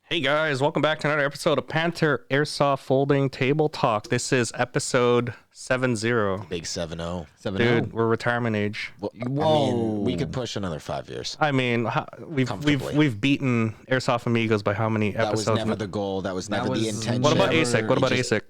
Hey guys, welcome back to another episode of Panther Airsoft Folding Table Talk. This is episode 70. Big 7-0. Dude, we're retirement age. Well, I mean, we could push another 5 years. I mean, we've beaten Airsoft Amigos by how many That episodes? was never the goal. That was never the intention. What about ASIC? What about ASIC?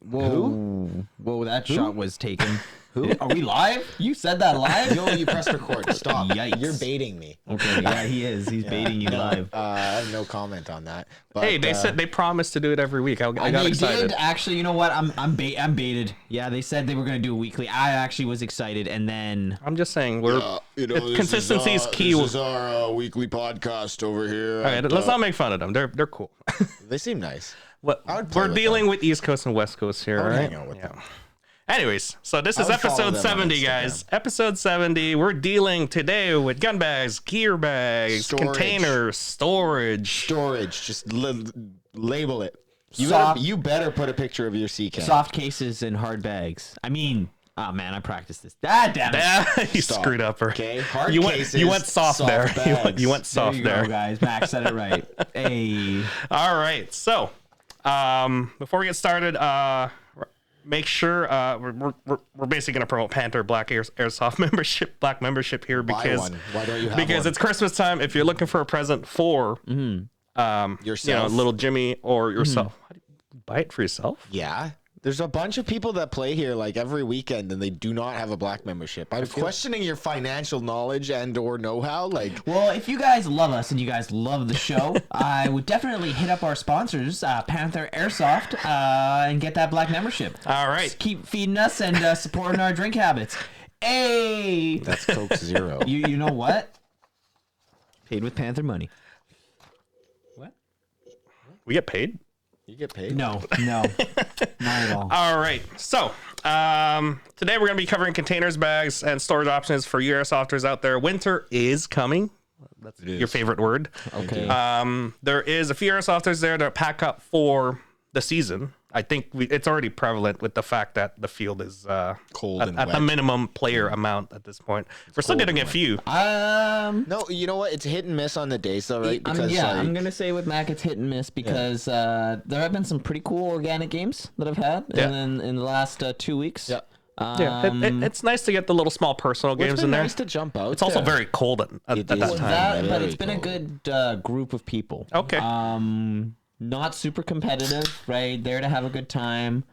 Whoa, that shot was taken. Who? Are we live? You said that live? Yo, you pressed record. Stop. Yikes. You're baiting me. Okay, yeah, he is. He's baiting you live. I have no comment on that. But, Hey, they said they promised to do it every week. I got they excited. did actually. You know what? I'm baited. Yeah, they said they were gonna do a weekly. I actually was excited, and then I'm just saying, consistency is key. This is our weekly podcast over here. Okay, let's not make fun of them. They're cool. They seem nice. We're dealing with East Coast and West Coast here, would right? hang out with them. Anyways, so this is would follow episode them on 70, Instagram. guys. Episode 70. We're dealing today with gun bags, gear bags, Storage. containers, storage. Just label it. Soft- You better put a picture of your CCAM. soft cases and hard bags. I mean, oh man, I practiced this. Ah, damn it. You Stop. screwed up. Okay, hard You cases, went soft there. bags. You went There soft you there. go, guys. Max said it right. Hey. All right. So, before we get started, make sure we're basically going to promote Panther Black Airsoft membership, Black membership here Buy because one. Why don't you have because one? it's Christmas time. If you're looking for a present for Yourself. little Jimmy or yourself, how do you buy it for yourself? Yeah. There's a bunch of people that play here like every weekend and they do not have a black membership. I'm questioning your financial knowledge and or know-how. Like, Well, if you guys love us and you guys love the show, I would definitely hit up our sponsors, Panther Airsoft, and get that black membership. All right. Just keep feeding us and supporting our drink habits. Hey, that's Coke Zero. you know what? Paid with Panther money. What? We get paid? You get paid? No, not at all. All right. So, today we're going to be covering containers, bags, and storage options for you airsofters out there. Winter is coming. That's your favorite word. Okay. There is a few airsofters there that pack up for the season. I think it's already prevalent with the fact that the field is Cold and at the wet. minimum player amount at this point. We're still getting a few. No, you know what? It's hit and miss on the days though, right? I'm gonna say with Mac it's hit and miss because there have been some pretty cool organic games that I've had in the last 2 weeks. Yeah. It's nice to get the little small personal games in there. Nice to jump out. It's also very cold at It that is. time. But Very it's been a good group of people. Okay. Not super competitive, right? There to have a good time.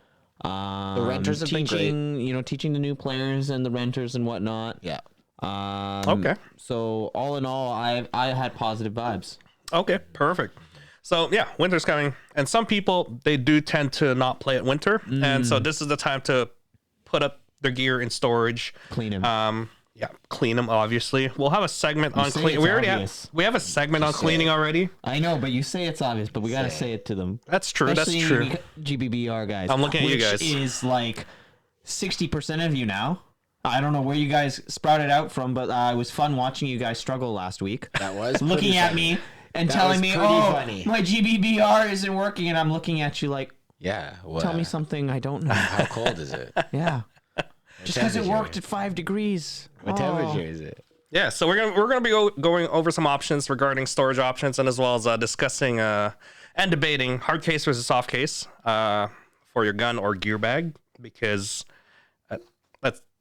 The renters have been great. Teaching the new players and the renters and whatnot. Yeah. Okay. So all in all, I had positive vibes. Okay, perfect. So yeah, winter's coming, and some people they do tend to not play at winter, and so this is the time to put up their gear in storage. Clean 'em. Yeah, clean them. Obviously, we'll have a segment on say clean. it's We already obvious. have a segment on cleaning already. I know, but you say it's obvious, but we gotta say it to them. That's true. Especially That's true. GBBR guys. I'm looking at you guys. Which is like 60% of you now. I don't know where you guys sprouted out from, but it was fun watching you guys struggle last week. That was looking pretty at funny. me and That telling was me, pretty "Oh, funny." my GBBR isn't working," and I'm looking at you like, Yeah. Well, "Tell me something I don't know." How cold is it? Yeah, just because it temperature? worked at 5 degrees. What Oh. temperature is it? Yeah, so we're gonna be going over some options regarding storage options, and as well as discussing and debating hard case versus soft case for your gun or gear bag, because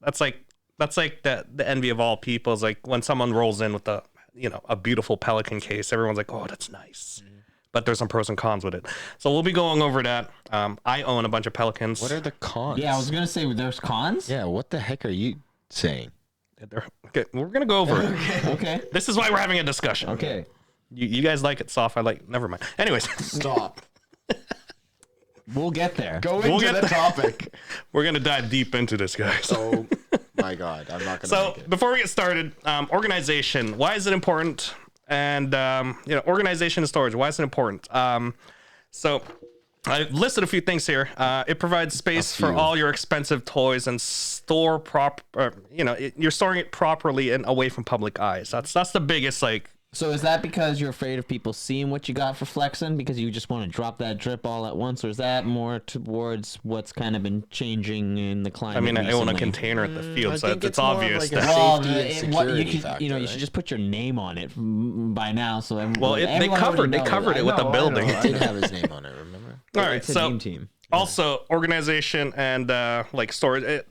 that's like the envy of all people. Is like when someone rolls in with a beautiful Pelican case, everyone's like, oh, that's nice. But there's some pros and cons with it. So we'll be going over that. I own a bunch of Pelicans. What are the cons? Yeah, I was gonna say there's cons. Yeah, what the heck are you saying? Okay, we're gonna go over it. Okay. This is why we're having a discussion. Okay. You guys like it soft. I like. Never mind. Anyways. Stop. We'll get there. Go We'll into get the there. topic. We're gonna dive deep into this, guys. Oh my god, I'm not gonna So make it. before we get started, organization. Why is it important? And organization and storage. Why is it important? So I listed a few things here. It provides space for few. all your expensive toys and you're storing it properly and away from public eyes. That's the biggest So is that because you're afraid of people seeing what you got for flexing because you just want to drop that drip all at once, or is that more towards what's kind of been changing in the climate? I mean, I own a recently? container at the field, I so think it's more of obvious like a that. Well, safety and you security could, factor, you know, you right? should just put your name on it by now. So Well, they covered it with the building. I did have his name on it, remember? All right, It's a so dream team. also organization and like storage.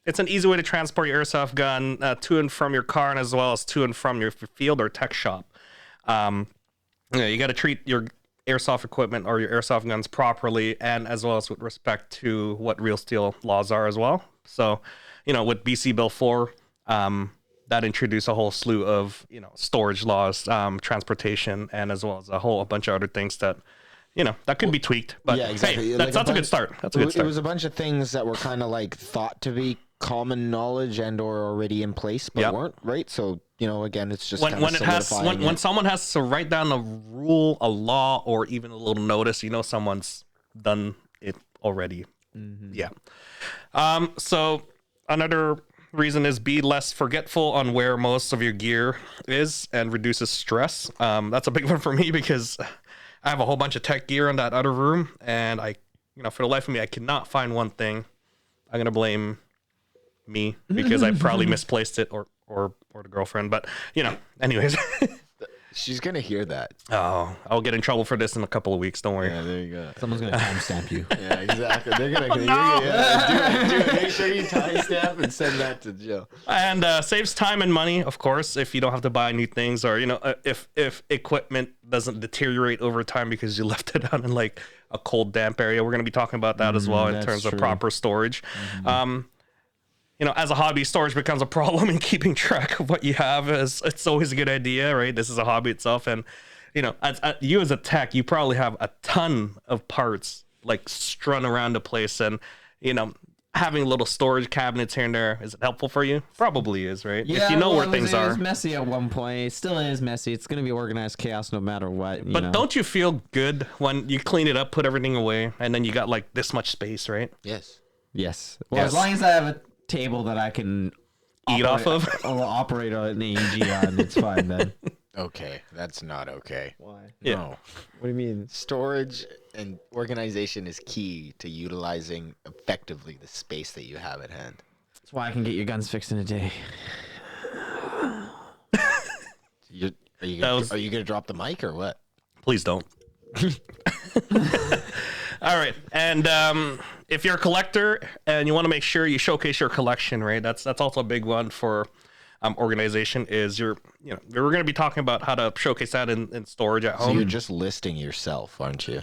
It's an easy way to transport your airsoft gun to and from your car, and as well as to and from your field or tech shop. You got to treat your airsoft equipment or your airsoft guns properly, and as well as with respect to what real steel laws are as well. So, with BC Bill 4, that introduced a whole slew of storage laws, transportation, and as well as a bunch of other things that that could be tweaked. But Yeah, exactly. hey, Like that's a good start. That's a good It start. was a bunch of things that were kind of like thought to be common knowledge and or already in place, but Yep. weren't, right? So, again, it's just when kinda it has solidifying when it. someone has to write down a rule, a law, or even a little notice, someone's done it already. Yeah. So another reason is be less forgetful on where most of your gear is and reduces stress. That's a big one for me because I have a whole bunch of tech gear in that other room, and for the life of me, I cannot find one thing. I'm gonna blame me because I probably misplaced it or the girlfriend, but anyways. She's going to hear that. Oh, I'll get in trouble for this in a couple of weeks. Don't worry. Yeah, there you go. Someone's gonna timestamp you. Yeah, exactly. They're going to do it. Make sure you timestamp and send that to Jill. And saves time and money, of course, if you don't have to buy new things, or if equipment doesn't deteriorate over time because you left it out in like a cold, damp area. We're going to be talking about that as well in that's terms of true. proper storage. As a hobby, storage becomes a problem in keeping track of what you have. It's always a good idea, right? This is a hobby itself, and as you as a tech, you probably have a ton of parts like strung around the place, and having little storage cabinets here and there, is it helpful for you? Probably is, right? If you know where things It are. was messy at one point. It still is messy. It's gonna be organized chaos no matter what. But don't you feel good when you clean it up, put everything away, and then you got like this much space, right? Yes. Yes. Well, Yes. as long as I have a table that I can Eat off of? or operate an AEG on, it's fine then. Okay, that's not okay. Why? Yeah. No. What do you mean? Storage and organization is key to utilizing effectively the space that you have at hand. That's why I can get your guns fixed in a day. Are you That was- gonna drop the mic or what? Please don't. All right, and if you're a collector and you want to make sure you showcase your collection, right? That's also a big one for organization. Is we're going to be talking about how to showcase that in storage at So home. you're just listing yourself, aren't you?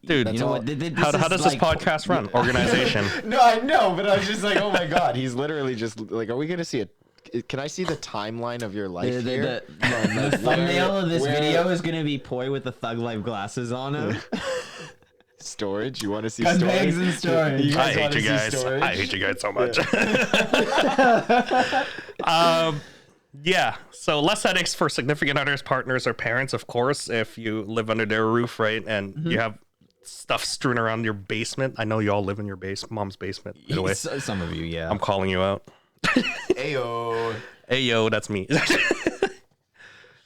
Dude, You know all- what? how does this podcast run? Organization. No, I know, but I was just like, oh my god, he's literally just like, are we gonna see can I see the timeline of your life here? The thumbnail of this Where- video is gonna be Poi with the Thug Life glasses on him. Storage? You want to see Gun storage? bags and storage. You I guys hate wanna you see guys. storage? I hate you guys so much. Yeah. So less headaches for significant others, partners, or parents, of course, if you live under their roof, right? And you have stuff strewn around your basement. I know you all live in your mom's basement. By the way, Some of you, yeah. I'm calling you out. Ayo. Hey, yo, that's me.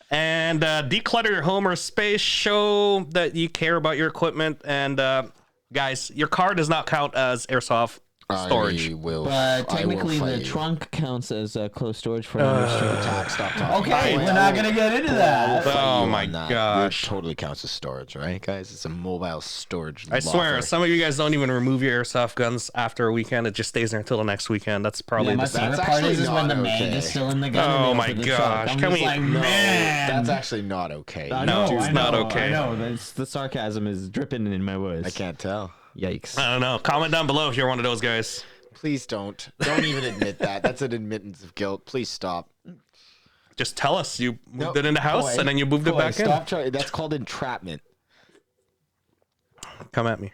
And declutter your home or space. Show that you care about your equipment. And guys, your car does not count as airsoft storage. I will. But technically, fight the you. trunk counts as closed storage for unrestricted. Stop talking. Okay, we're not gonna get into that. Oh my gosh. It totally counts as storage, right, guys? It's a mobile storage. I swear, locker. some of you guys don't even remove your airsoft guns after a weekend. It just stays there until the next weekend. That's probably Yeah, my the favorite That's part actually is when the not mag okay. is still in the gun. Oh and they my open the gosh, trunk. I'm can just we- like, No, man. that's actually not okay. I No, know, it's I not know, okay. I know. That's, the sarcasm is dripping in my voice. I can't tell. Yikes. I don't know. Comment down below if you're one of those guys. Please don't. Don't even admit that. That's an admittance of guilt. Please stop. Just tell us you moved No, it in the house boy, and then you moved it boy, back in. stop trying. That's called entrapment. Come at me.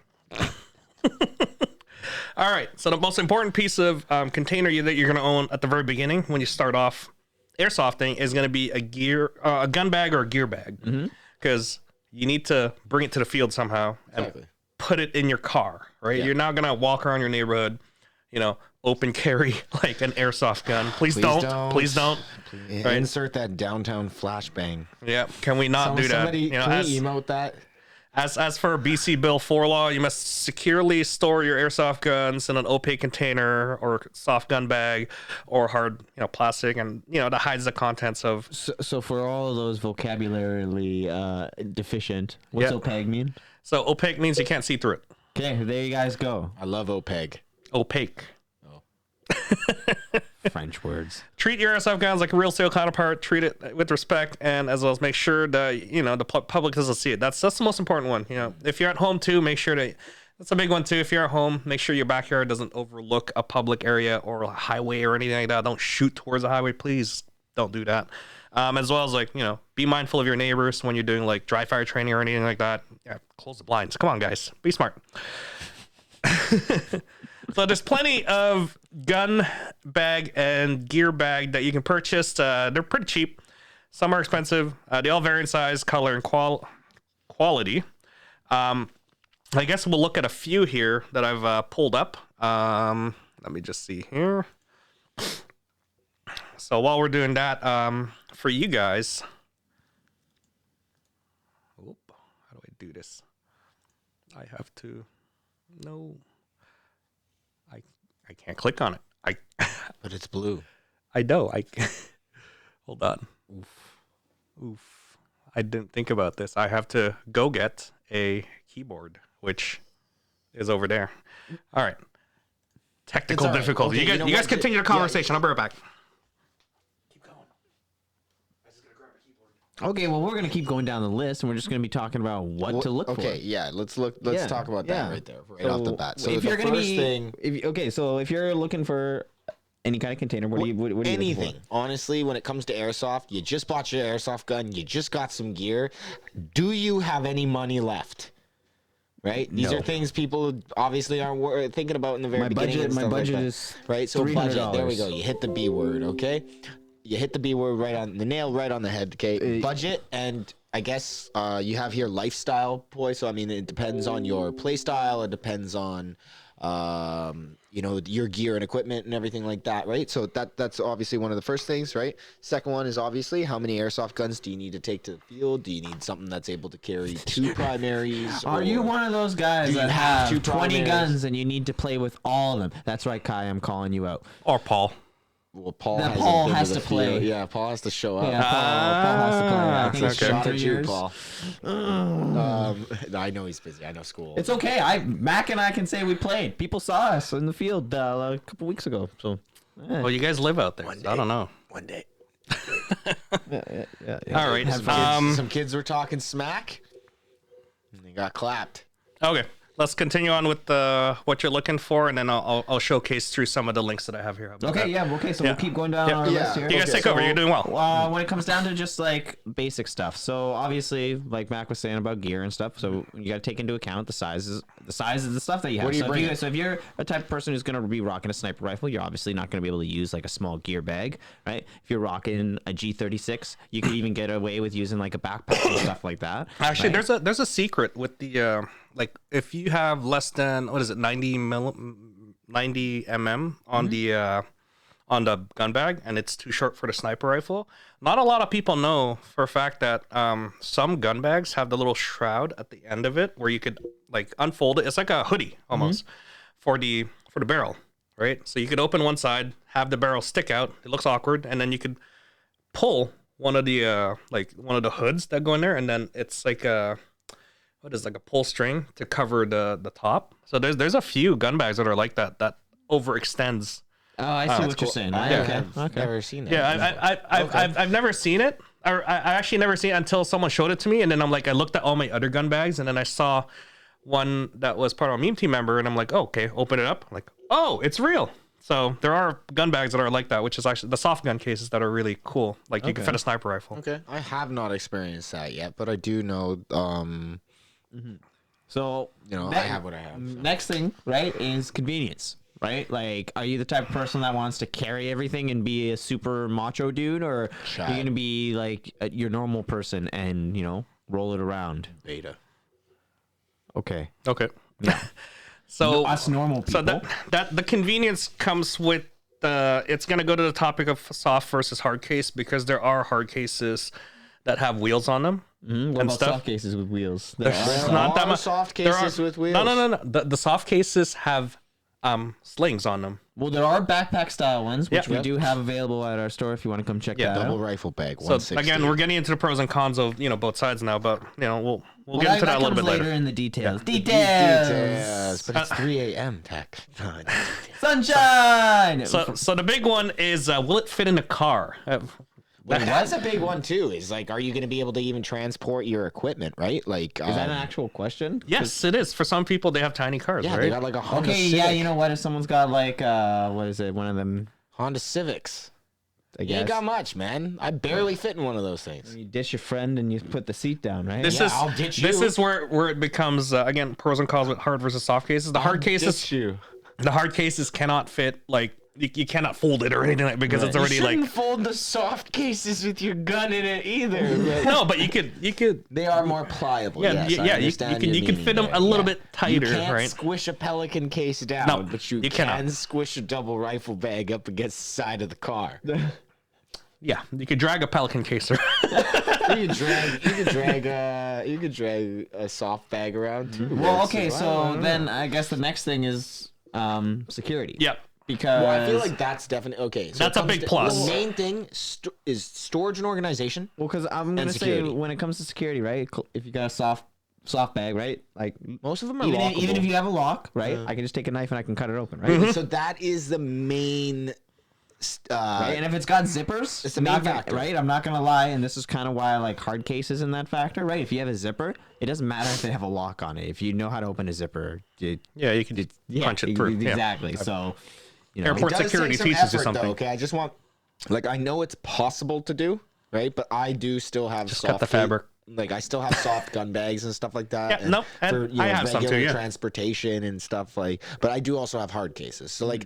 All right. So the most important piece of container that you're going to own at the very beginning when you start off airsofting is going to be a gun bag or a gear bag, because you need to bring it to the field somehow and Exactly. put it in your car. Right. Yeah. You're not going to walk around your neighborhood, open carry like an airsoft gun. Please don't. Please don't. Right? Insert that downtown flashbang. Yeah. Can we not do that? Somebody, can we emote that? As for BC Bill 4 law, you must securely store your airsoft guns in an opaque container or soft gun bag or hard, plastic, and that hides the contents of. So for all of those vocabulary deficient, what's opaque mean? So opaque means you can't see through it. Okay, there you guys go. I love OPEG. Opaque. French words. Treat your airsoft guns like a real steel counterpart. Treat it with respect, and as well as make sure that the public doesn't see it. That's the most important one. If you're at home too, make sure that that's a big one too. If you're at home, make sure your backyard doesn't overlook a public area or a highway or anything like that. Don't shoot towards the highway, please. Don't do that. As well as be mindful of your neighbors when you're doing like dry fire training or anything like that. Yeah, close the blinds. Come on, guys, be smart. So there's plenty of gun bag and gear bag that you can purchase. They're pretty cheap. Some are expensive. They all vary in size, color, and quality. I guess we'll look at a few here that I've pulled up. Let me just see here. So while we're doing that, for you guys, how do I do this? I have to, no. I can't click on it. But it's blue. I know. Hold on. Oof. I didn't think about this. I have to go get a keyboard, which is over there. All right. Technical all right. difficulty. Okay, you guys continue the conversation. I'll be right back. Keep going. I just gotta grab a keyboard. Okay, well, we're going to keep going down the list, and we're just going to be talking about what to look for. Okay, yeah, let's talk about that right there, right off the bat. So if the you're going to first be, thing, so if you're looking for any kind of container, what are you looking anything. for? Honestly, when it comes to airsoft, you just bought your airsoft gun, you just got some gear. Do you have any money left? Right? These are things people obviously aren't thinking about in the very beginning. My budget like is right. So budget. There we $300. go. You hit the B word. Okay. You hit the B word right on the nail, right on the head. Okay. Budget, and I guess you have here lifestyle, boy. So I mean, it depends on your play style. It depends on your gear and equipment and everything like that, right? So that's obviously one of the first things, right? Second one is obviously how many airsoft guns do you need to take to the field? Do you need something that's able to carry 2 primaries? Are you one of those guys that have 20 primaries? guns and you need to play with all of them? That's right, Kai, I'm calling you out. Or Paul. Well, Paul has to play. Field. Yeah, Paul has to show up. Yeah, Paul has to play. I think it's okay. been Shot 3 at you, years. Paul. I know he's busy. I know school. It's okay. Mac and I can say we played. People saw us in the field a couple weeks ago. So, Well, you guys live out there. So I don't know. One day. yeah. All right. Some kids were talking smack, and they got clapped. Okay. Let's continue on with what you're looking for, and then I'll showcase through some of the links that I have here. How about that? Okay. So we'll keep going down our list here. You guys take over. You're doing well. When it comes down to just like basic stuff, so obviously, like Mac was saying about gear and stuff, so you got to take into account the size of the stuff that you have. What do you bring? So if you're a type of person who's going to be rocking a sniper rifle, you're obviously not going to be able to use like a small gear bag, right? If you're rocking a G36, you could even get away with using like a backpack and stuff like that. Actually, there's a secret with the like if you have less than 90 mm on the gun bag and it's too short for the sniper rifle. Not a lot of people know for a fact that some gun bags have the little shroud at the end of it where you could like unfold it. It's like a hoodie almost for the barrel, right? So you could open one side, have the barrel stick out. It looks awkward, and then you could pull one of the hoods that go in there, and then it's like a pull string to cover the top. So there's a few gun bags that are like that overextends. Oh, I see what you're saying. I've never seen that. Yeah, I've never seen it. I actually never seen it until someone showed it to me, and then I looked at all my other gun bags, and then I saw one that was part of a meme team member, and I'm like, oh, okay, open it up. I'm like, oh, it's real. So there are gun bags that are like that, which is actually the soft gun cases that are really cool. Like you can fit a sniper rifle. Okay, I have not experienced that yet, but I do know. So I have what I have. Next thing, right, is convenience. Right? Like, are you the type of person that wants to carry everything and be a super macho dude, or are you going to be like your normal person and, roll it around? Beta. Okay. Okay. Yeah. So Us normal people. So that the convenience comes with it's gonna go to the topic of soft versus hard case because there are hard cases that have wheels on them. What and about stuff. soft cases with wheels? There not that are much. soft There are- cases with wheels. No. The soft cases have slings on them. Well, there are backpack style ones, which Yeah. we do have available at our store if you want to come check Yeah, that Double out. rifle bag. So 160. again, we're getting into the pros and cons of both sides now, but we'll Well, get into that a little comes bit later. in the details. Details, but it's 3 a.m. Tech. Sunshine. So the big one is will it fit in a car? Wait, that's a big one too. Is like, are you going to be able to even transport your equipment? Right? Like, Is that an actual question? Yes, it is. For some people, they have tiny cars, yeah, right? they got like a Honda Okay, Civic. yeah, you know what? If someone's got like what is it? One of them. Honda Civics. I You guess. ain't got much, man. I barely fit in one of those things. You dish your friend and you put the seat down, right? This Yeah, is I'll ditch this you. is where it becomes again pros and cons with hard versus soft cases. The hard cases, the hard cases cannot fit like you cannot fold it or anything like because it's already like fold the soft cases with your gun in it either. no, but you could They are more pliable. yeah yes, I you understand can your fit them meaning a there, little yeah. bit tighter, You can't right? squish a Pelican case down, No, but you you can cannot. squish a double rifle bag up against the side of the car. Yeah, you could drag a Pelican caser. You could drag a soft bag around too. Well, That's okay, just- so then I guess the next thing is security. Yep. Because Well, I feel like that's definitely okay. So That's it a comes big to- plus. The main thing is storage and organization. well, because I'm gonna say security. when it comes to security, right? If you got a soft bag, right? Like Most of them are even if lockable. you have a lock, right? I can just take a knife and I can cut it open, right? So that is the main. Right? And if it's got zippers, It's the main not gonna- factor. right? I'm not gonna lie, and this is kind of why I like hard cases in that factor, right? If you have a zipper, it doesn't matter if they have a lock on it. If you know how to open a zipper, Yeah, you could punch it through. Yeah. Exactly. So, you know, Airport It does security take some teaches you effort, something. Though, okay, I just want, like, I know it's possible to do, right? But I do still have Just soft cut the fabric. Like, I still have soft gun bags and stuff like that. Yeah, and no, and for I have some regular too, yeah. transportation and stuff like. But I do also have hard cases. So like,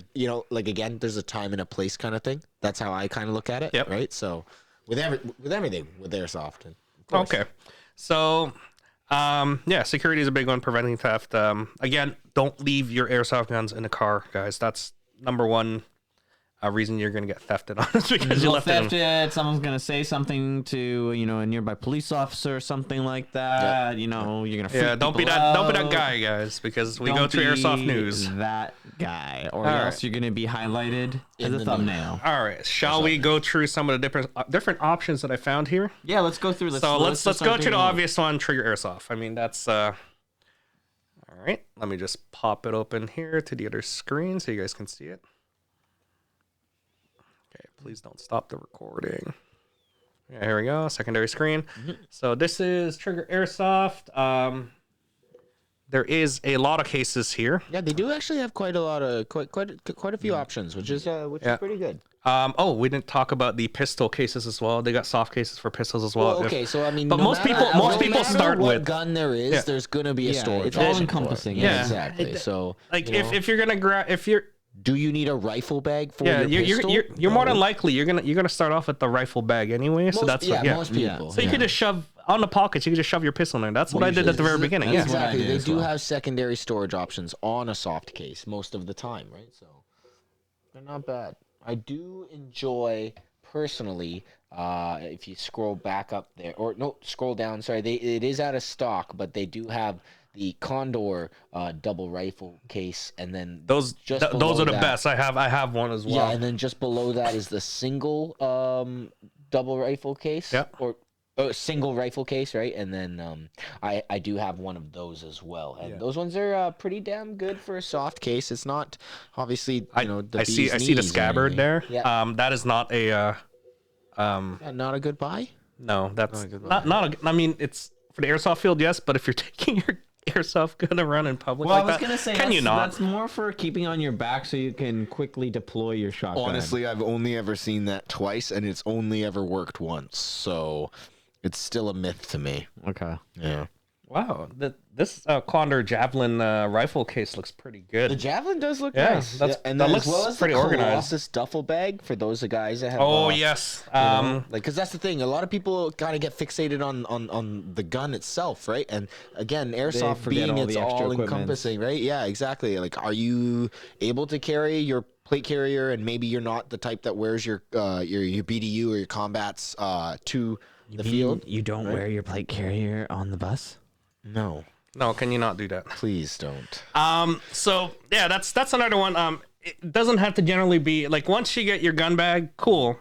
like again, there's a time and a place kind of thing. That's how I kind of look at it. Yep. Right. So with everything with airsoft. And of course. Okay. So, yeah, security is a big one, preventing theft. Again, don't leave your airsoft guns in the car, guys. That's number one reason you're going to get thefted on is because you you'll left it in. theft it. Someone's gonna say something to a nearby police officer or something like that. You know, you're gonna freak Yeah, don't be people that out. guy, guys, because we go Don't to airsoft be news. That guy, or All else right. you're gonna be highlighted as In a the thumbnail. All right, shall we go through some of the different options that I found here? Yeah, let's go through. Let's just go start to the doing- obvious one, trigger airsoft. I mean, that's all right. Let me just pop it open here to the other screen so you guys can see it. Okay, please don't stop the recording. Yeah, here we go, secondary screen. So this is trigger airsoft. There is a lot of cases here. Yeah, they do actually have quite a few options, which is Yeah. pretty good. We didn't talk about the pistol cases as well. They got soft cases for pistols as well. Well, okay, so I mean, but no most matter- people- most no people matter start what with- gun there is. Yeah. There's gonna be a Yeah, storage. it's all option for it. encompassing, Yeah, yeah. exactly. So Like you know, if you're gonna grab do you need a rifle bag for yeah, your you're, pistol? you're more than No. likely you're gonna start off with the rifle bag anyway. So Most- that's what, most people. So you could just shove on the pockets. You could just shove your pistol in there. That's what I did at the very beginning. Yeah. That's what I Exactly. did They as do well. have secondary storage options on a soft case most of the time, right? So they're not bad. I do enjoy personally. If you scroll back up there, or no, scroll down. Sorry, it is out of stock, but they do have the Condor double rifle case, and then Those just those below are the that- best. I have one as well. Yeah, and then just below that is the single double rifle case. Yep. Or single rifle case, right? And then I do have one of those as well. And those ones are pretty damn good for a soft case. It's not obviously the I see bee's the knees or scabbard anything. there. Yeah. That is not a Yeah, not a good buy. no. That's not a. I mean, it's for the airsoft field, yes. But if you're taking your airsoft gun around in public Well, like I was that, gonna say can you not? That's more for keeping on your back so you can quickly deploy your shotgun. Honestly, I've only ever seen that twice, and it's only ever worked once. So it's still a myth to me. Okay. Yeah. Wow, this Condor Javelin rifle case looks pretty The good. javelin does look Yeah, nice. that's- and that then looks as well as pretty the organized. Colossus duffel bag for those guys that have. Oh yes, You know, like, because that's the thing. A lot of people kind of get fixated on the gun itself, right? And again, airsoft forget being all it's the extra all equipment. encompassing, right? Yeah, exactly. Like, are you able to carry your plate carrier, and maybe you're not the type that wears your BDU or your combats to the field? You don't wear your plate carrier on the bus? No, no, can you not do that? please don't. So yeah, that's another one. It doesn't have to generally be like once you get your gun bag, cool.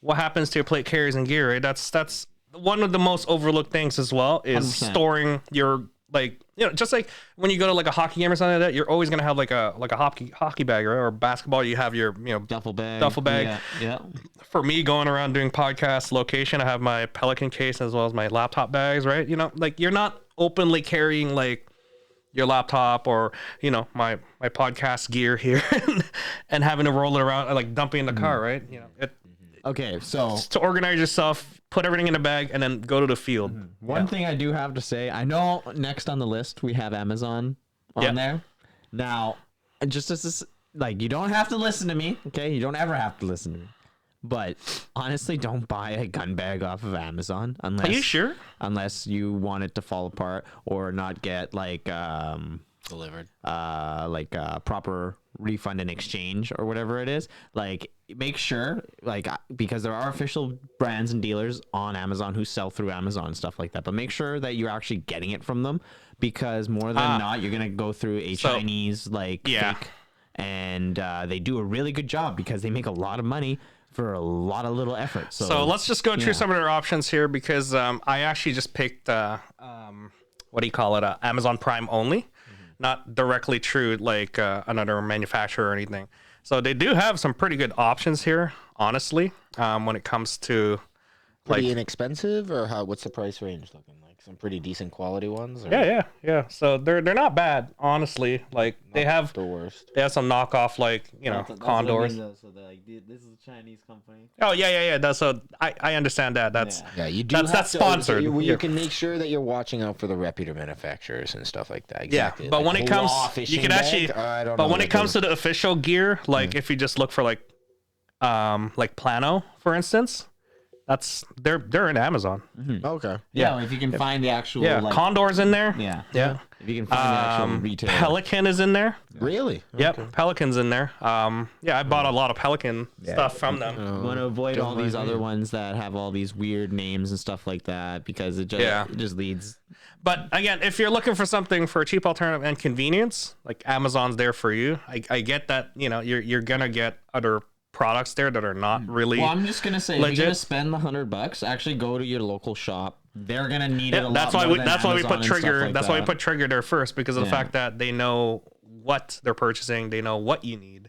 What happens to your plate carriers and gear? Right? That's one of the most overlooked things as well is 100%. storing your like just like when you go to like a hockey game or something like that, you're always gonna have like a hockey bag, right? Or basketball, you have your Duffel bag. Duffel bag. Yeah. for me going around doing podcast location, I have my Pelican case as well as my laptop bags, right? Like you're not openly carrying like your laptop or my podcast gear here and having to roll it around like dumping in the car, right? Okay, so To organize yourself, put everything in a bag, and then go to the field. one thing I do have to say, I know next on the list we have Amazon on Yeah. there. Now, just as this, like, you don't have to listen to me, okay? You don't ever have to listen to me. But honestly, don't buy a gun bag off of Amazon unless Are you sure? unless you want it to fall apart or not get Delivered. proper refund and exchange or whatever it is. Like, make sure, like, because there are official brands and dealers on Amazon who sell through Amazon and stuff like that, but make sure that you're actually getting it from them, because more than not you're gonna go through a So- Chinese Yeah. fake, and they do a really good job because they make a lot of money for a lot of little effort. So let's just go through yeah. some of their options here because I actually just picked what do you call it? Amazon Prime only, not directly through like another manufacturer or anything. So they do have some pretty good options here, honestly, when it comes to Pretty like inexpensive, or what's the price range looking like? Some pretty decent quality ones. Or yeah. So they're not bad, honestly. Like they have the worst. some knockoff like Condors. So like, this is a Chinese company. Oh yeah. So I understand that. That's Yeah, you do. That's have to- sponsored. You Yeah. can make sure that you're watching out for the reputable manufacturers and stuff like that. yeah. Exactly. But Like when it comes, Hurrah you fishing can bag? actually. I don't But know when what it comes those- to the official gear, like if you just look for like Plano, for instance, they're in Amazon. Okay. Yeah, if you can find the actual Yeah, Condor's in there. yeah. Yeah. If you can find the actual retail. Pelican is in there. Really? Yep, Pelican's in there. I bought a lot of Pelican stuff from them. Want to avoid all these mind other me. ones that have all these weird names and stuff like that, because it just leads. But again, if you're looking for something for a cheap alternative and convenience, like Amazon's there for you. I get that, you're gonna get other products there that are not really. Well, I'm just gonna say, if legit. you're gonna spend the $100, actually go to your local shop. They're gonna need it a lot that's why more we than that's why we Amazon put and stuff Trigger. like That's why we that. put Trigger there first because of the Yeah. fact that they know what they're purchasing. They know what you need.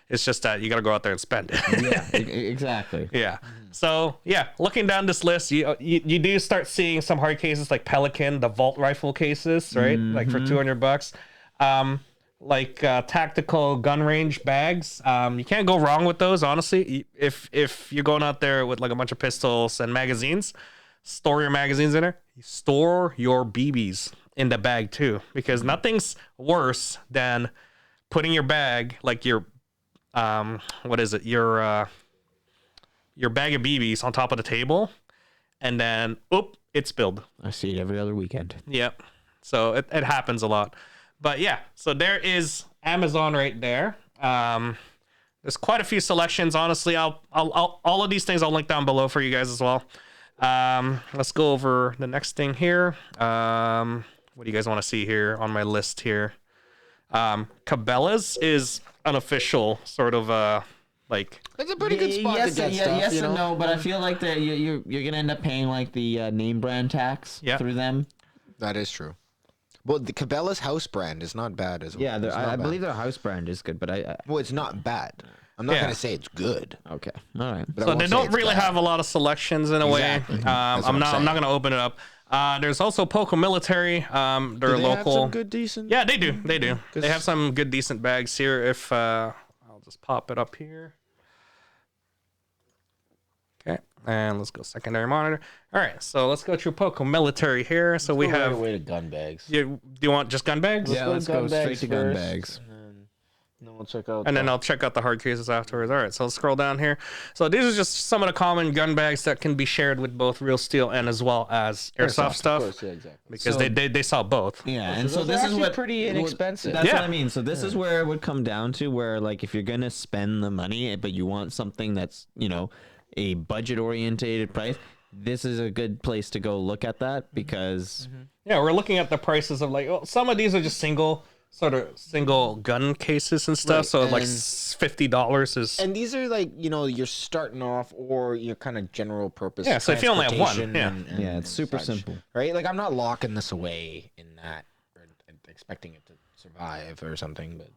It's just that you got to go out there and spend it. Yeah, exactly. Yeah. So yeah, looking down this list, you do start seeing some hard cases like Pelican, the Vault rifle cases, right? Like for $200. Like tactical gun range bags. You can't go wrong with those, honestly. If you're going out there with like a bunch of pistols and magazines, store your magazines in there. Store your BBs in the bag too, because nothing's worse than putting your bag, like your what is it? Your bag of BBs on top of the table, and then it spilled. I see it every other weekend. Yep. So it happens a lot. But yeah, so there is Amazon right there. There's quite a few selections. Honestly, I'll all of these things I'll link down below for you guys as well. Let's go over the next thing here. What do you guys want to see here on my list here? Cabela's is an official sort of like It's a pretty good spot yes, to get yeah, stuff. yes you know? and no, but I feel like that you're gonna end up paying like the name brand tax Yeah. through them. That is true. Well, the Cabela's house brand is not bad as well. Yeah, It's not I bad. believe their house brand is good, but I Well, it's not bad. I'm not Yeah. gonna say it's good. okay, all right. But I so won't they say don't it's really bad. have a lot of selections in a Exactly. way. That's what I'm not saying. going to open it up. There's also Poco Military. They're Do they have local. some good, decent. Yeah, they do. They have some good, decent bags here. If I'll just pop it up here. Okay, and let's go secondary monitor. All right, so let's go through Poco Military here. So we Go right have. away to gun bags. Do you want just gun bags? Yeah, let's go straight to gun bags. And then we'll check out. And then I'll check out the hard cases afterwards. All right, so let's scroll down here. So these are just some of the common gun bags that can be shared with both Real Steel and as well as Airsoft stuff. Of course, yeah, exactly. Because So- they sell both. Yeah, and so those are this is actually what pretty inexpensive. That's Yeah. what I mean. So this is where it would come down to where like if you're gonna spend the money, but you want something that's a budget orientated price, this is a good place to go look at that because Yeah, we're looking at the prices of like some of these are just single gun cases and stuff. Right, So like and- $50 is And these are like you're starting off or your kind of general purpose. Yeah, so if you only have one, transportation yeah. and- Yeah, it's super such, simple. right? Like I'm not locking this away in that or expecting it to survive or something, but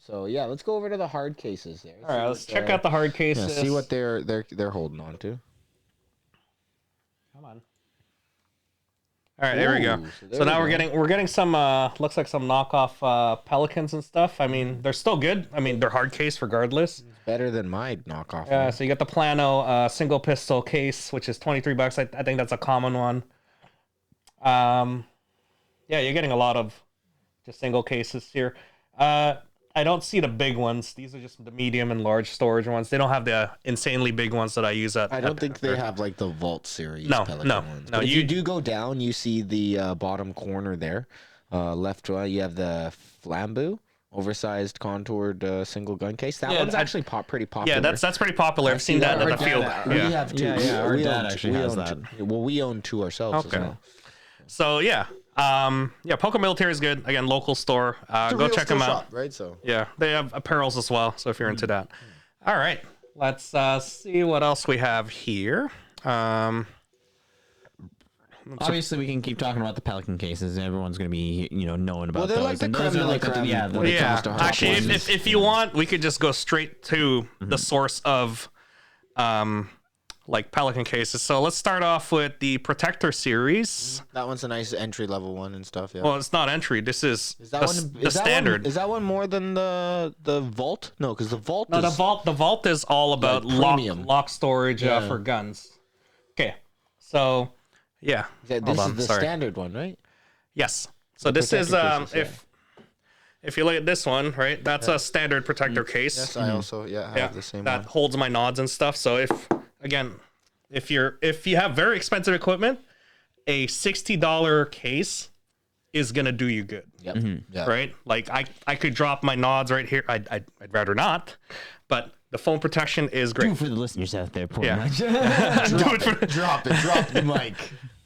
So yeah, let's go over to the hard cases there. all right. Let's check out the hard cases. see what they're holding on to. Come on. All right, there we go. Ooh, so So there now we we're getting some looks like some knockoff Pelicans and stuff. I mean, they're still good. I mean, they're hard case regardless. Better than my knockoff. Yeah, one. so you got the Plano single pistol case, which is $23. I think that's a common one. Yeah, you're getting a lot of just single cases here. I don't see the big ones. These are just the medium and large storage ones. They don't have the insanely big ones that I use at. I don't think they have like the Vault series. No, Pelican no, ones. no, But if you- you do go down, you see the bottom corner there, left. You have the Flambeau, oversized contoured single gun case. That Yeah, one's actually pretty popular. Yeah, that's pretty popular. I've seen that in the field. We Yeah. have two. Yeah, our we dad own- actually we has own that. two. Well, we own two ourselves Okay. as well. So yeah, Poco Military is good. Again, local store. Go check them out. right? So Yeah, they have apparels as well. So if you're into that, all right. Let's see what else we have here. obviously we can keep talking about the Pelican cases and everyone's gonna be knowing about Well, they're those. like the and creme those de are la like the, creme yeah, when it Yeah, comes to hard actually, cases. if you want, we could just go straight to the source of like Pelican cases. So let's start off with the Protector series. that one's a nice entry level one and stuff. Yeah. Well, it's not entry. This is is that the, one the is that standard. One, is that one more than the Vault? No, because the Vault. No, is, the vault is all about Like premium. lock storage Yeah. for guns. Okay, so yeah, Yeah, hold this on, is the sorry. standard one, right? Yes. So this is Protector cases, if you look at this one, right? That's a standard Protector case. Yes, I also have Yeah, the same that one. holds my nods and stuff. So if you have very expensive equipment, a $60 case is gonna do you good, Yep. Yeah. right? Like I could drop my nods right here. I'd rather not, but the foam protection is great. for the listeners out there, poor Yeah. Mike. Do it for- Drop the mic.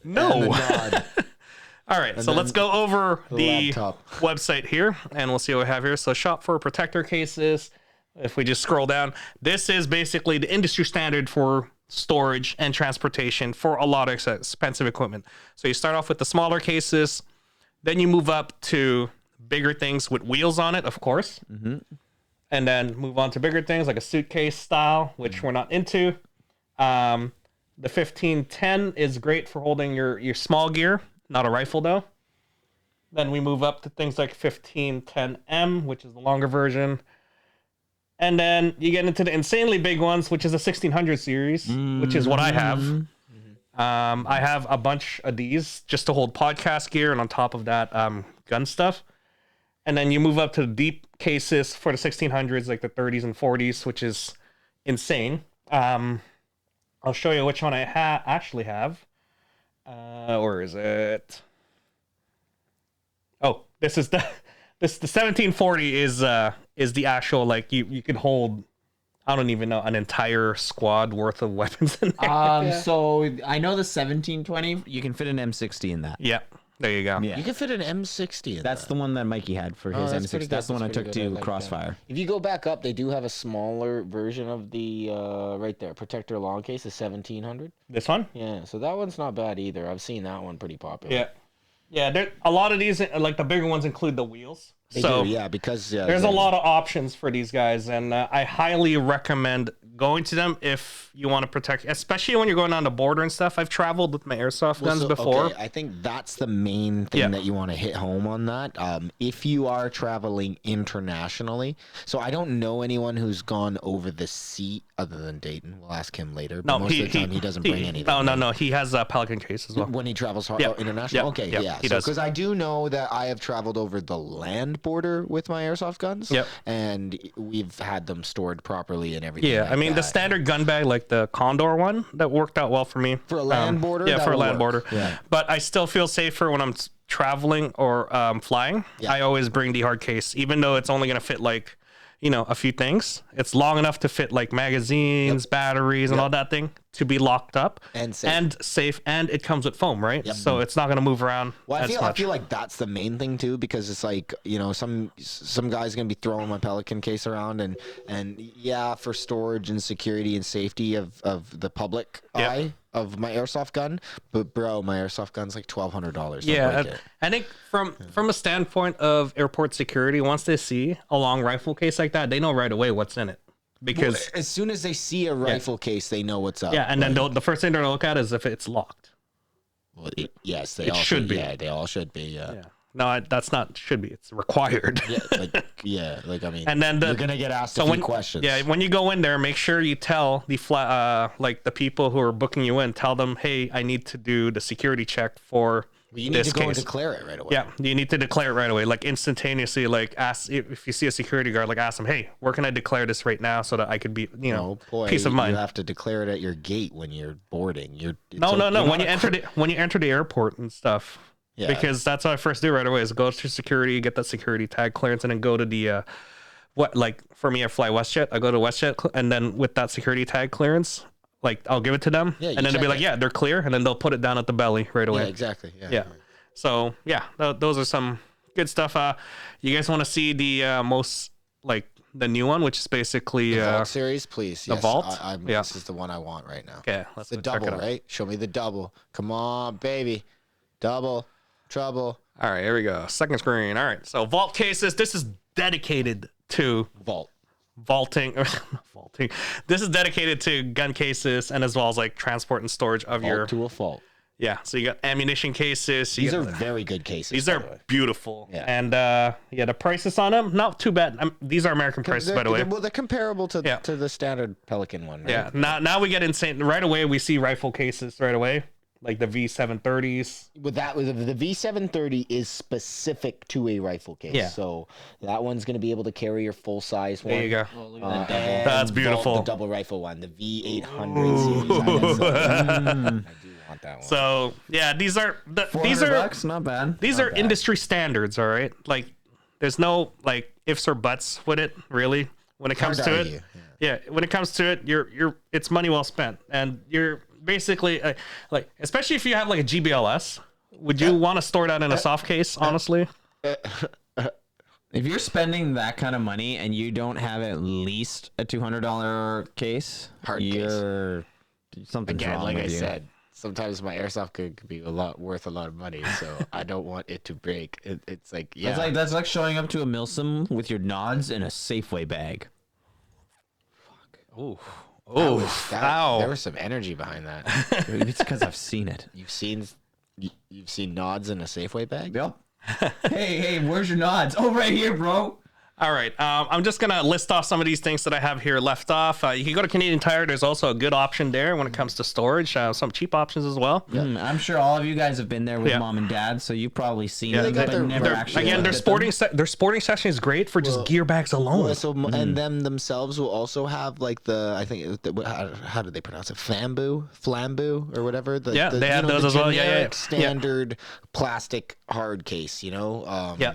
no. God. All right, so let's go over the laptop. website here, and we'll see what we have here. So, shop for Protector cases. If we just scroll down, this is basically the industry standard for storage and transportation for a lot of expensive equipment. So, you start off with the smaller cases, then you move up to bigger things with wheels on it, of course, and then move on to bigger things like a suitcase style, which we're not into. The 1510 is great for holding your small gear. Not a rifle though. Then we move up to things like 1510M, which is the longer version. And then you get into the insanely big ones, which is the 1600 series, which is what I have. I have a bunch of these just to hold podcast gear, and on top of that, gun stuff. And then you move up to the deep cases for the 1600s, like the 30s and 40s, which is insane. I'll show you which one I actually have. Or is it? Oh, this is the 1740 is the actual, like you could hold, I don't even know, an entire squad worth of weapons in there. So I know the 1720. You can fit an M60 in that. Yeah, there you go. Yeah. You can fit an M60 in That's that. the one that Mikey had for his that's M60. pretty That's good. the one I That's took pretty good. I to like Crossfire. If you go back up, they do have a smaller version of the right there Protector long case, the 1700. This one? Yeah, so that one's not bad either. I've seen that one pretty popular. Yeah. Yeah, a lot of these, like the bigger ones, include the wheels. They So do, yeah, because there's a lot of options for these guys, and I highly recommend going to them if you want to protect, especially when you're going on the border and stuff. I've traveled with my airsoft guns before. Okay, I think that's the main thing Yeah. that you want to hit home on that. If you are traveling internationally, so I don't know anyone who's gone over the sea other than Dayton. We'll ask him later. But No, most of the time he doesn't bring anything. No. He has a Pelican case as well. When he travels hard, Yeah. international. Yeah. Okay, Yeah, yeah. he does. Because I do know that I have traveled over the land border with my airsoft guns. Yep. And we've had them stored properly and everything. Yeah, like I mean the that. standard gun bag, like the Condor one, that worked out well for me For a land border, Yeah, that for a will land work. border. Yeah. But I still feel safer when I'm traveling or flying. Yeah. I always bring the hard case, even though it's only gonna fit like, a few things. It's long enough to fit like magazines, batteries, and all that thing to be locked up And safe. and it comes with foam, right? So it's not gonna move around Well, as I much. feel like that's the main thing too, because it's like, some guys gonna be throwing my Pelican case around, and yeah, for storage and security and safety of the public eye of my airsoft gun. But bro, my airsoft gun's like $1,200. Yeah, I think from a standpoint of airport security, once they see a long rifle case like that, they know right away what's in it. Because as soon as they see a rifle case, they know what's up. yeah, and then the first thing they're gonna look at is if it's locked. Well, yes, they It all should be. Yeah, they all should be. Yeah. Yeah. No, that's not should be. It's required. Like I mean, And then you're gonna get asked a few questions. Yeah, when you go in there, make sure you tell the like the people who are booking you in, tell them, hey, I need to do the security check for you need this to go and case. declare it right away. Yeah, you need to declare it right away, like instantaneously. Like ask if you see a security guard, like ask them, hey, where can I declare this right now so that I could be, Oh boy, peace of mind. You have to declare it at your gate when you're boarding. No. When you enter the airport and stuff. Yeah. Because that's what I first do right away is go to security, get that security tag clearance, and then go to the for me I fly WestJet. I go to WestJet and then with that security tag clearance, like I'll give it to them, Yeah, you and then they'll be check like, it. yeah, they're clear, and then they'll put it down at the belly right away. Yeah, exactly. Yeah. So yeah, those are some good stuff. You guys want to see the most like the new one, which is basically Vault series, please. the Yes, Vault? Yeah. This is the one I want right now. okay. Let's The check double, it out. right? Show me the double. Come on, baby. Double. Trouble. All right, here we go. Second screen. All right, so vault cases. This is dedicated to Vault. vaulting. Vaulting. This is dedicated to gun cases and as well as like transport and storage of your. Vault to a fault. Yeah, so you got ammunition cases. You These are got, very good cases. these by are the way. beautiful. Yeah. And the prices on them not too bad. These are American prices, by the way. Well, they're comparable to Yeah. to the standard Pelican one, right? Yeah. Now we get insane. Right away, we see rifle cases right away, like the V730s. With the V730 is specific to a rifle case. Yeah. So that one's going to be able to carry your full size one. There you go. And That's beautiful. The double rifle one, the V800 series. I do want that one. So yeah, these are $400, not bad. these are industry standards. All right, like there's no like ifs or buts with it really when it comes Hard to to it. argue, Yeah, when it comes to it, you're it's money well spent, and you're basically like especially if you have like a GBLS. Would you want to store that in a soft case? Honestly, If you're spending that kind of money and you don't have at least a $200 case, Hard case. you're something's Again, wrong like with I you. said, sometimes my airsoft gun could be worth a lot of money, so I don't want it to break. It's like, yeah, That's like showing up to a Milsim with your nods in a Safeway bag. oh, there was some energy behind that. It's because I've seen it. You've seen nods in a Safeway bag? Yep. hey, where's your nods? Oh, right here, bro. All right, I'm just gonna list off some of these things that I have here left off. You can go to Canadian Tire. There's also a good option there when it comes to storage. Some cheap options as well. I'm sure all of you guys have been there with Yeah. mom and dad, so you've probably seen Yeah, them, they got but their- never their- actually. Again, looked at them. their sporting section is great for just gear bags alone. Well, so and them themselves will also have like how do they pronounce it? Flambeau or whatever. Yeah, they have those the as well. Yeah, yeah, generic yeah. Standard plastic hard case. Yeah.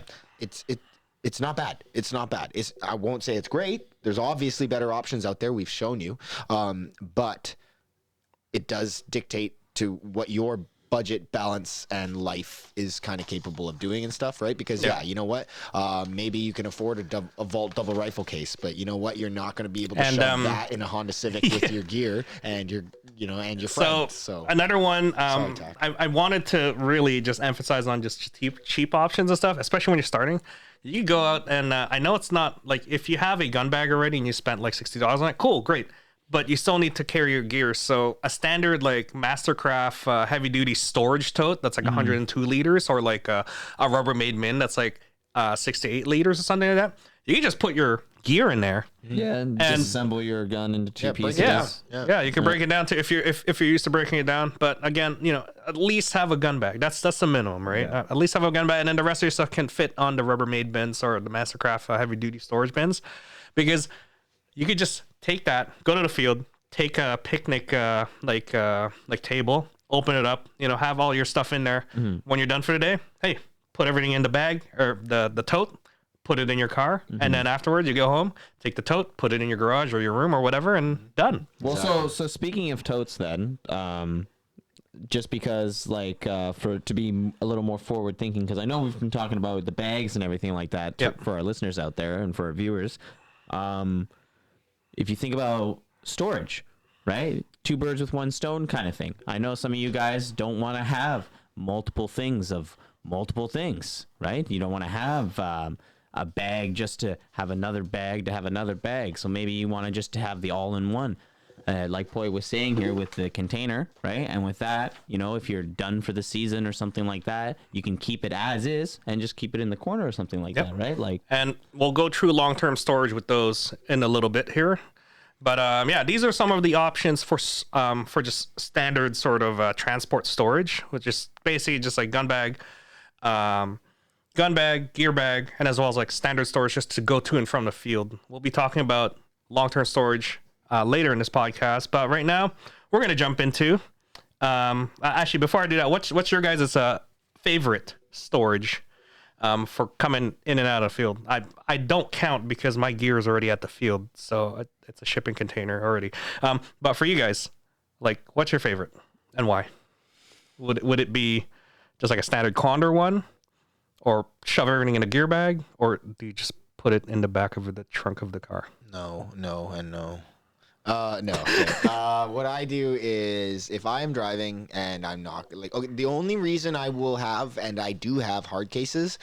It's not bad. It's not bad. I won't say it's great. There's obviously better options out there. We've shown you, but it does dictate to what your budget, balance, and life is kind of capable of doing and stuff, right? Because you know what, maybe you can afford a Vault double rifle case, but you know what, you're not going to be able to shove that in a Honda Civic with your gear and your friends. So another one, I wanted to really just emphasize on just cheap options and stuff, especially when you're starting. You go out and I know it's not like if you have a gun bag already and you spent like $60 on it, cool, great. But you still need to carry your gear. So a standard like Mastercraft heavy duty storage tote that's like 102 liters, or like a Rubbermaid Min that's like 6 to 8 liters or something like that. You can just put your gear in there. Yeah, and disassemble your gun into two pieces. Yeah, you can break it down to if you're used to breaking it down. But again, at least have a gun bag. That's the minimum, right? At least have a gun bag, and then the rest of your stuff can fit on the Rubbermaid bins or the Mastercraft heavy duty storage bins, because you could just take that, go to the field, take a picnic like table, open it up, have all your stuff in there. When you're done for the day, hey, put everything in the bag or the tote, put it in your car, and then afterwards you go home, take the tote, put it in your garage or your room or whatever, and done. Well, so speaking of totes, then, just because to be a little more forward thinking, because I know we've been talking about the bags and everything like that for our listeners out there and for our viewers. If you think about storage, right? 2 birds with 1 stone kind of thing. I know some of you guys don't want to have multiple things of multiple things, right? You don't want to have a bag just to have another bag to have another bag. So maybe you want to just have the all-in-one. Like Poi was saying here with the container, right? And with that, if you're done for the season or something like that, you can keep it as is and just keep it in the corner or something like that, right? And we'll go through long-term storage with those in a little bit here. But these are some of the options for just standard sort of transport storage, which is basically just like gun bag, gear bag, and as well as like standard storage just to go to and from the field. We'll be talking about long-term storage later in this podcast, but right now we're going to jump into actually, before I do that, what's your guys' favorite storage for coming in and out of the field? I don't count because my gear is already at the field, so it's a shipping container already. But for you guys, like, what's your favorite and why? Would it be just like a standard Condor one, or shove everything in a gear bag, or do you just put it in the back of the trunk of the car? No, and no. No. Okay. What I do is if I am driving and I'm not the only reason I will have, and I do have hard cases,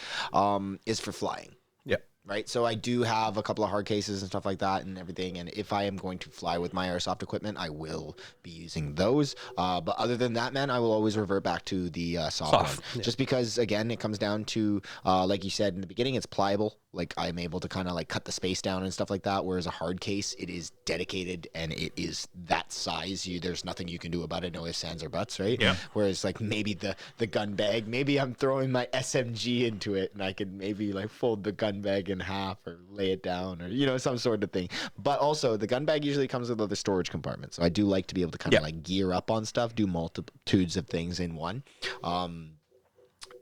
is for flying. Yeah. Right. So I do have a couple of hard cases and stuff like that and everything. And if I am going to fly with my airsoft equipment, I will be using those. But other than that, man, I will always revert back to the soft one. Yeah. Just because, again, it comes down to, like you said in the beginning, it's pliable. Like I'm able to kind of like cut the space down and stuff like that. Whereas a hard case, it is dedicated and it is that size. There's nothing you can do about it. No ifs, ands, or buts, right? Yeah. Whereas like maybe the gun bag, maybe I'm throwing my SMG into it and I could maybe like fold the gun bag in half or lay it down or some sort of thing. But also the gun bag usually comes with other storage compartments. So I do like to be able to kind of like gear up on stuff, do multitudes of things in one.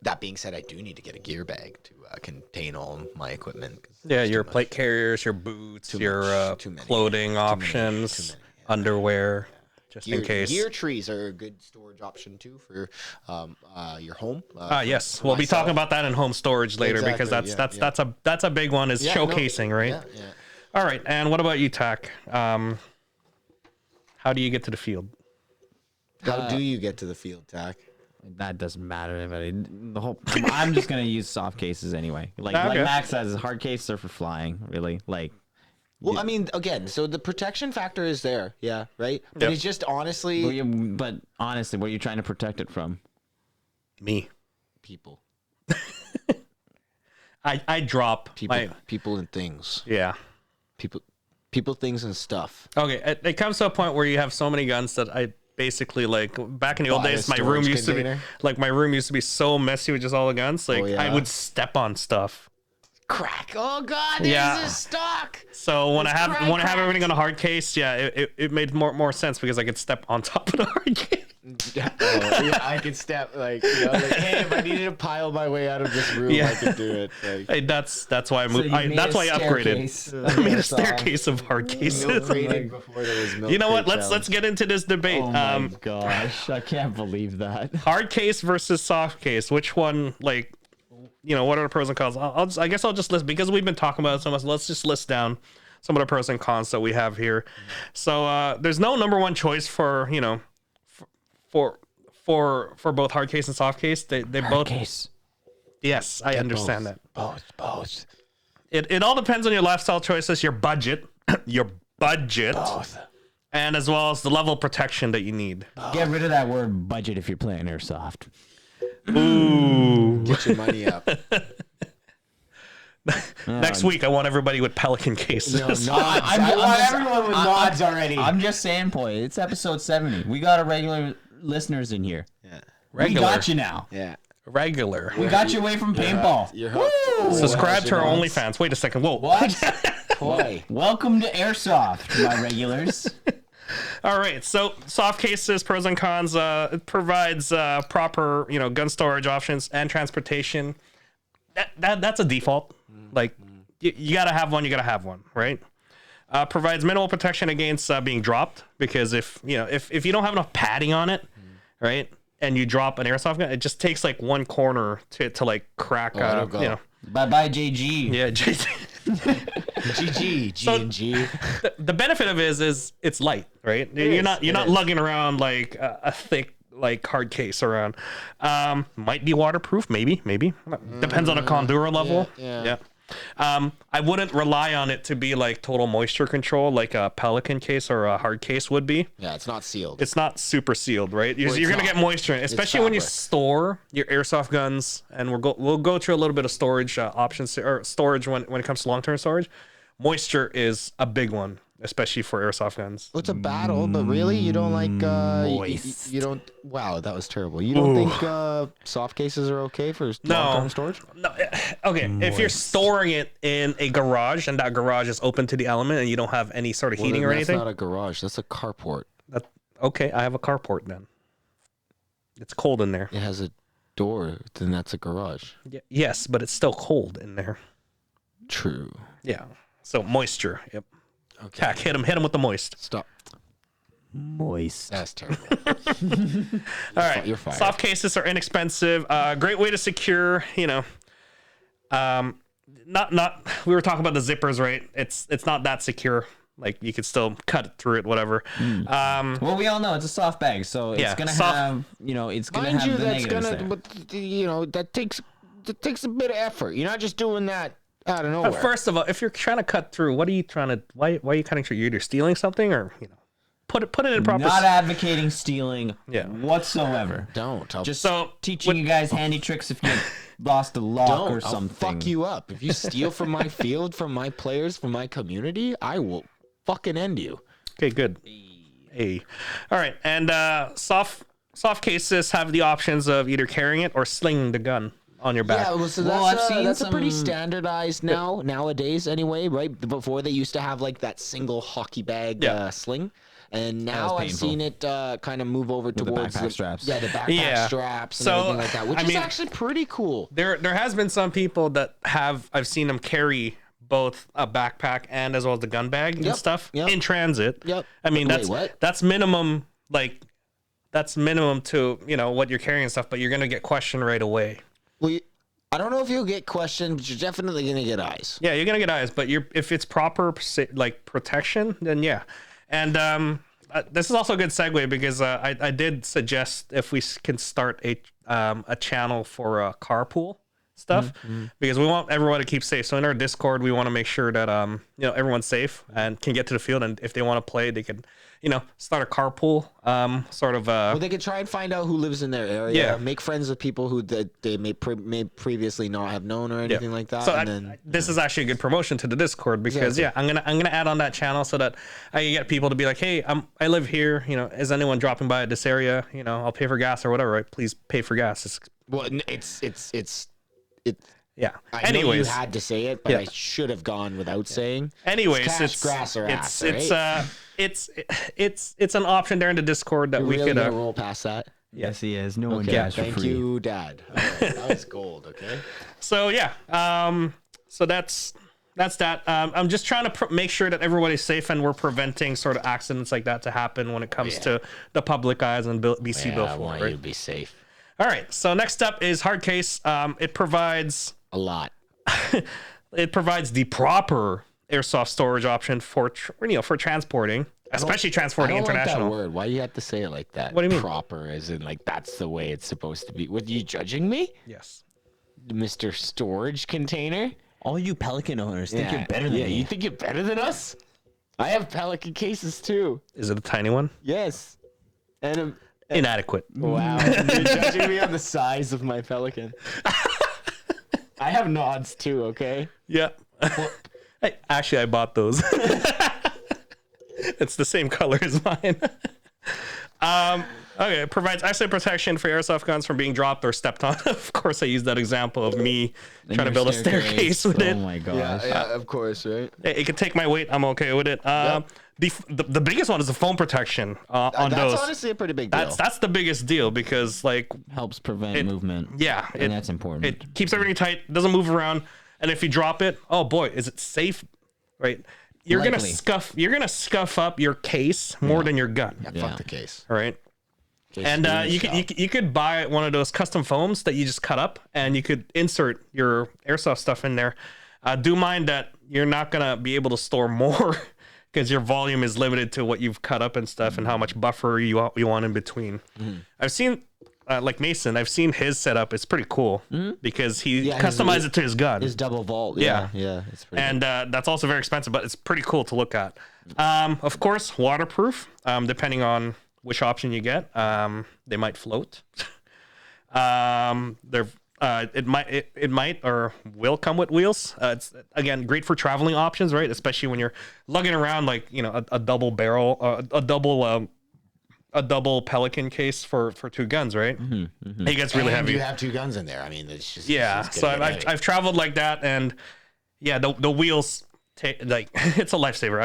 That being said, I do need to get a gear bag to contain all my equipment. Yeah, your plate carriers, your boots, your clothing options, underwear, just in case. Gear trees are a good storage option too for your home. Yes, we'll be talking about that in home storage later, because that's a big one, is showcasing, right? Yeah. All right, and what about you, Tak? How do you get to the field? How do you get to the field, Tak? That doesn't matter. I'm just gonna use soft cases anyway. Like Max says, hard cases are for flying. Really, Well, I mean, again, so the protection factor is there, yeah, right. But it's just honestly. But honestly, what are you trying to protect it from? Me. People. I drop people and things. Yeah. People, things, and stuff. Okay, it comes to a point where you have so many guns that I basically, like, back in the old days, my room used to be so messy with just all the guns. Like, I would step on stuff. crack. Oh God, there's Yeah. a stock. So when I have crack, when I have crack. everything on a hard case, yeah, it made more sense because I could step on top of the hard case. Yeah, I could step like, like, hey, if I needed to pile my way out of this room, Yeah. I could do it. Like, Hey, that's why I moved. you made That's a why I upgraded. staircase. I made a Airsoft. staircase of hard cases. milk crating before there was milk. You know what? crate Let's get into this debate. Oh my gosh, I can't believe that. Hard case versus soft case. Which one? Like, what are the pros and cons? I guess I'll just list because we've been talking about it so much. Let's just list down some of the pros and cons that we have here. So there's no number one choice for for both hard case and soft case. They both. Case. Yes, I understand that. both. It all depends on your lifestyle choices, your budget, and as well as the level of protection that you need. Get rid of that word budget if you're playing airsoft. Get your money up. Next week, I want everybody with Pelican cases. No, nods. I want everyone with nods already. I'm just saying, Poi. It's episode 70. We got our regular listeners in here. Regular. We got you now. Yeah. Regular. We got you away from paintball. You're hooked. Subscribe to our OnlyFans. Wait a second. Whoa. What? Boy. Welcome to Airsoft, my regulars. All right. So soft cases, pros and cons. It provides proper, gun storage options and transportation. That's a default. Like you gotta have one. You gotta have one, right? Provides minimal protection against being dropped because if you don't have enough padding on it, right, and you drop an airsoft gun, it just takes like one corner to like crack. it'll go. Bye-bye, JG. Yeah, GG, G&G. the benefit of it is it's light, right? You're not lugging around like a thick like hard case around. Might be waterproof, maybe. Depends on the Condura level. Yeah. I wouldn't rely on it to be like total moisture control like a Pelican case or a hard case would be. Yeah, it's not sealed. It's not super sealed, right? You're it's gonna not. get moisture, in it, especially when you fabric. store your airsoft guns. And we'll go through a little bit of storage options or storage when it comes to long-term storage. Moisture is a big one, especially for airsoft guns. It's a battle, but really, you don't like. You don't. Wow, that was terrible. You don't think soft cases are okay for long-term storage? No, okay. If you're storing it in a garage and that garage is open to the element and you don't have any sort of heating then or that's anything, not a garage. That's a carport. okay, I have a carport then. It's cold in there. It has a door. Then that's a garage. Yes, but it's still cold in there. True. Yeah. So moisture. Yep. Okay. Tack, hit him with the moist. Stop. Moist. That's terrible. All right. You're fired. Soft cases are inexpensive. Great way to secure, not we were talking about the zippers, right? It's not that secure. Like you could still cut through it, whatever. Well, we all know it's a soft bag, so Yeah, it's gonna soft- have, it's gonna Mind have you, the that's negatives gonna. there. But that takes a bit of effort. You're not just doing that out of nowhere. First of all, if you're trying to cut through, what are you trying to? Why are you cutting through? You're either stealing something or put it in proper. Not advocating stealing Yeah. whatsoever. Don't. I'll Just So, teaching you guys handy tricks if you lost a lock don't. or I'll something. fuck you up. If you steal from my field, from my players, from my community, I will fucking end you. Okay, good. Hey. All right, and soft cases have the options of either carrying it or slinging the gun on your back. Yeah, well, so Well, that's, I've seen that's a pretty some- standardized nowadays anyway, right? Before they used to have like that single hockey bag Yeah. Sling. And now was I've painful. seen it kind of move over the towards backpack straps. Yeah, the backpack Yeah. straps and So, everything like that, which I is mean- actually pretty cool. There has been some people that I've seen them carry both a backpack and as well as the gun bag and Yep, stuff yep. in transit. Yep. I mean Wait, what? that's minimum that's minimum to what you're carrying and stuff, but you're gonna get questioned right away. Well, I don't know if you'll get questioned, but you're definitely gonna get eyes. Yeah, you're gonna get eyes, but if it's proper like protection, then yeah. And this is also a good segue because I did suggest if we can start a channel for carpool stuff because we want everyone to keep safe. So in our Discord, we want to make sure that everyone's safe and can get to the field, and if they want to play, they can start a carpool sort of. Well, they could try and find out who lives in their area. Yeah. Make friends with people who they may previously not have known or anything like that. So and then this is actually a good promotion to the Discord because Exactly. I'm gonna add on that channel so that I can get people to be like, hey, I live here. Is anyone dropping by at this area? I'll pay for gas or whatever. Right? Please pay for gas. well, it's Yeah. I know you Anyways, had to say it, but Yeah. I should have gone without saying. anyways, Cash, grass, or ass, it's an option there in the Discord that You're we really could. gonna roll past that. Yes, he is. No one Okay, cash for thank free. you, Dad. All right, that was gold. Okay. So yeah, so that's that. I'm just trying to make sure that everybody's safe and we're preventing sort of accidents like that to happen when it comes to the public eyes and BC Yeah, Bill I 4. want Right? you to be safe. All right. So next up is hard case. It provides A lot. the proper airsoft storage option for for transporting, especially transporting I don't international. like that word. Why do you have to say it like that? What do you mean? Proper, as in like that's the way it's supposed to be. Were you judging me, Yes. Mr. Storage Container? All you Pelican owners think you're better than yeah, me. you think you're better than us? I have Pelican cases too. Is it a tiny one? Yes. And Inadequate. wow, you're judging me on the size of my Pelican. I have nods too. Okay. Yeah. Hey, actually, I bought those. It's the same color as mine. Okay, it provides excellent protection for airsoft guns from being dropped or stepped on. Of course, I used that example of me And trying to your build a staircase with Oh it. my gosh. of course, right? It can take my weight. I'm okay with it. The biggest one is the foam protection on That's those. honestly a pretty big deal. That's the biggest deal because like Helps prevent movement. yeah, And that's important. It keeps everything tight, doesn't move around, and if you drop it, oh boy, is it safe? Right? You're Likely. gonna scuff up your case more than your gun. Fuck the case. All right. Case And is you could buy one of those custom foams that you just cut up, and you could insert your airsoft stuff in there. Do mind that you're not gonna be able to store more because your volume is limited to what you've cut up and stuff, and how much buffer you want in between. I've seen like Mason. I've seen his setup. It's pretty cool because he Yeah, his- customized it to his gun. His double vault. Yeah. Yeah. It's pretty. And that's also very expensive, but it's pretty cool to look at. Of course, waterproof, depending on which option you get. They might float. It might or will come with wheels. It's again great for traveling options, right? Especially when you're lugging around like a double barrel, a double Pelican case for two guns, right? It gets really And heavy. you have two guns in there. I mean, it's just Yeah, it's just so gonna get I've heavy. I've traveled like that, and yeah, the wheels like it's a lifesaver.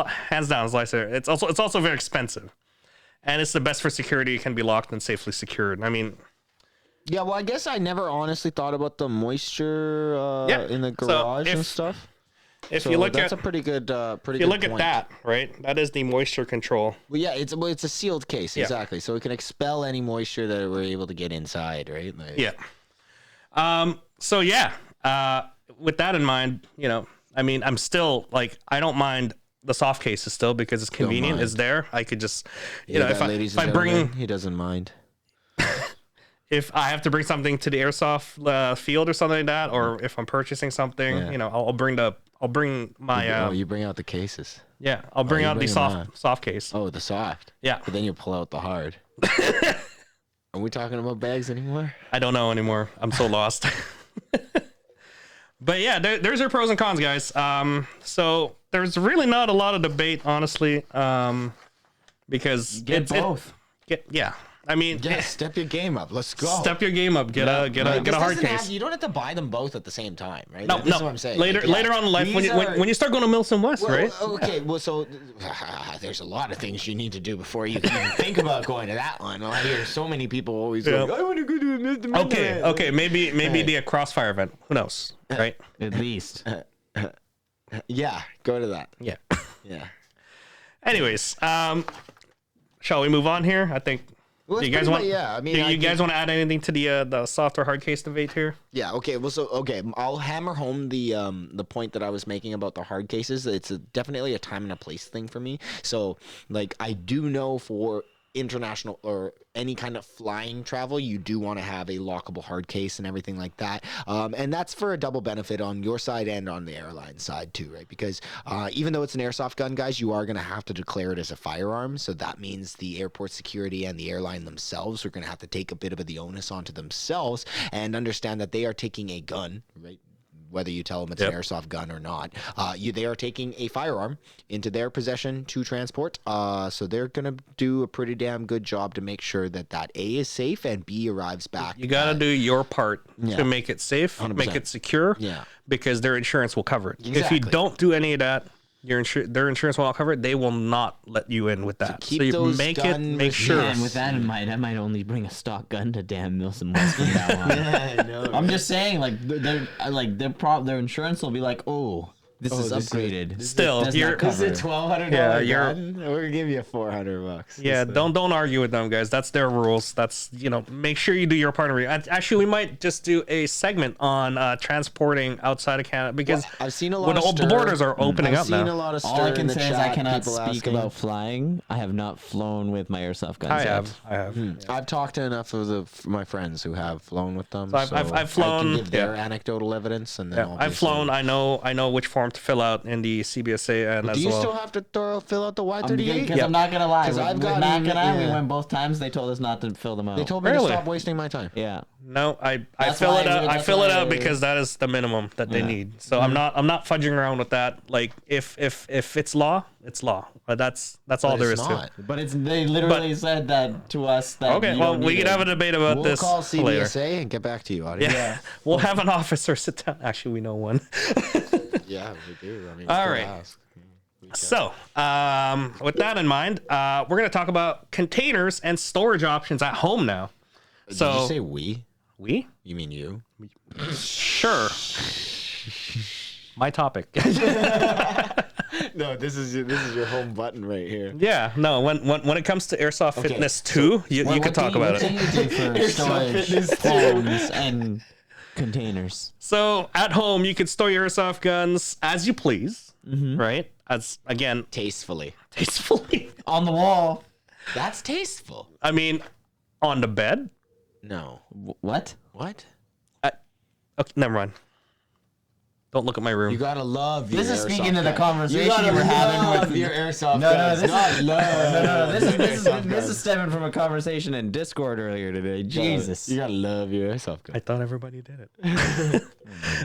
Hands down, it's a lifesaver. It's also very expensive, and it's the best for security. It can be locked and safely secured. I mean, Yeah, well, I guess I never honestly thought about the moisture Yeah, in the so garage and if- stuff. if So you look that's at a pretty good, if you look at that, right, that is the moisture control. Well, yeah, it's a sealed case, Yeah. exactly. So it can expel any moisture that we're able to get inside, right? Like, Yeah. So yeah. With that in mind, I mean, I'm still like, I don't mind the soft cases still because it's convenient. mind. It's there. I could just, Yeah, if ladies I and bring. gentlemen, he doesn't mind. If I have to bring something to the airsoft field or something like that, or if I'm purchasing something, Yeah. I'll bring my Oh, you bring out the cases. I'll bring you out the bring 'em out. soft case. Oh, the soft. Yeah, But then you pull out the hard. Are we talking about bags anymore? I don't know anymore. I'm so lost. But yeah, there's your pros and cons, guys. So there's really not a lot of debate, honestly, because Get both. yeah. I mean, Yeah, step your game up. Let's go. step your game up. Get a hard case. You don't have to buy them both at the same time, right? No, Like, this no. is what I'm saying. Later, Like, yeah, later on in life, when these you, are- when you start going to Milson West, Well, right? Okay, well, so there's a lot of things you need to do before you can even think about going to that one. Well, I hear so many people always Yeah. like, I want to go to Mr. Midnight. Okay, maybe Right. the Crossfire event. Who knows, right? At least. Yeah, go to that. Yeah. Yeah. Anyways, shall we move on here? I think. Well, Do you that's guys want? pretty much- yeah, I mean, do I you guys think- want to add anything to the soft or hard case debate here? Yeah. Okay. Well, I'll hammer home the point that I was making about the hard cases. It's definitely a time and a place thing for me. So, like, I do know for international or any kind of flying travel, you do want to have a lockable hard case and everything like that. And that's for a double benefit on your side and on the airline side too, right? Because even though it's an airsoft gun, guys, you are going to have to declare it as a firearm. So that means the airport security and the airline themselves are going to have to take a bit of the onus onto themselves and understand that they are taking a gun, right? whether you tell them it's Yep. an airsoft gun or not. They are taking a firearm into their possession to transport. So they're gonna do a pretty damn good job to make sure that A is safe and B arrives back. You got to do your part Yeah. to make it safe, 100%. make it secure, Yeah. because their insurance will cover it. If Exactly. you don't do any of that, their insurance will not cover it. They will not let you in with that. keep So you those make gun sure. And with that in mind, I might only bring a stock gun to damn Milson West from now on. I know. I'm just saying, like, their insurance will be like, oh, this is this is- upgraded. Still, does you're- not cover. Is it $1,200 Yeah, you're- gun? We're gonna give you $400. Yeah, don't argue with them, guys. That's their rules. That's, make sure you do your part. Actually, we might just do a segment on transporting outside of Canada, because I've seen a lot when of the stir. borders are opening I've up seen now. a lot of stir All I in can the say is I chat, cannot people speak asking. about flying. I have not flown with my airsoft guns I yet. have. I've talked to enough of my friends who have flown with them. So I've flown- I can give their yeah. anecdotal evidence, and then Yeah, I've flown. I know which form to fill out in the CBSA, and Do as you well. still have to fill out the Y38? Because I'm not gonna lie, 'Cause with, I've with gotten- Mac and I, we yeah. went both times. They told us not to fill them out. They told me to Really? stop wasting my time. yeah. No, I That's fill why it I out. would- I that's fill it why out I- because that is the minimum that they Yeah. need. So I'm not fudging around with that. Like if it's law, it's law. But that's all But there it's is not. to it. But they literally said that to us. That Okay, you well don't we need can it. have a debate about We'll this call later. CBSA and get back to you, audience. Yeah. We'll have an officer sit down. Actually, we know one. Yeah, we do. I mean, All still right. ask. So, with that in mind, we're going to talk about containers and storage options at home now. Did So you say we? we You mean you? sure. My topic. No, this is your home button right here. Yeah, no. When it comes to Airsoft Fitness 2, you What could do talk you- about what it. do you do for storage, homes, and containers? So at home, you can store your airsoft guns as you please, Mm-hmm. right? As again, Tastefully. tastefully. On the wall. That's tasteful. I mean, on the bed. No. What? What? Okay, never mind. Don't look at my room. You gotta love your This is airsoft speaking to the gun. conversation You gotta you were having love with your airsoft No, no, guns, this not is love. no. This Airsoft is stemming from a conversation in Discord earlier today. Jesus. You gotta love your airsoft gun. I thought everybody did it.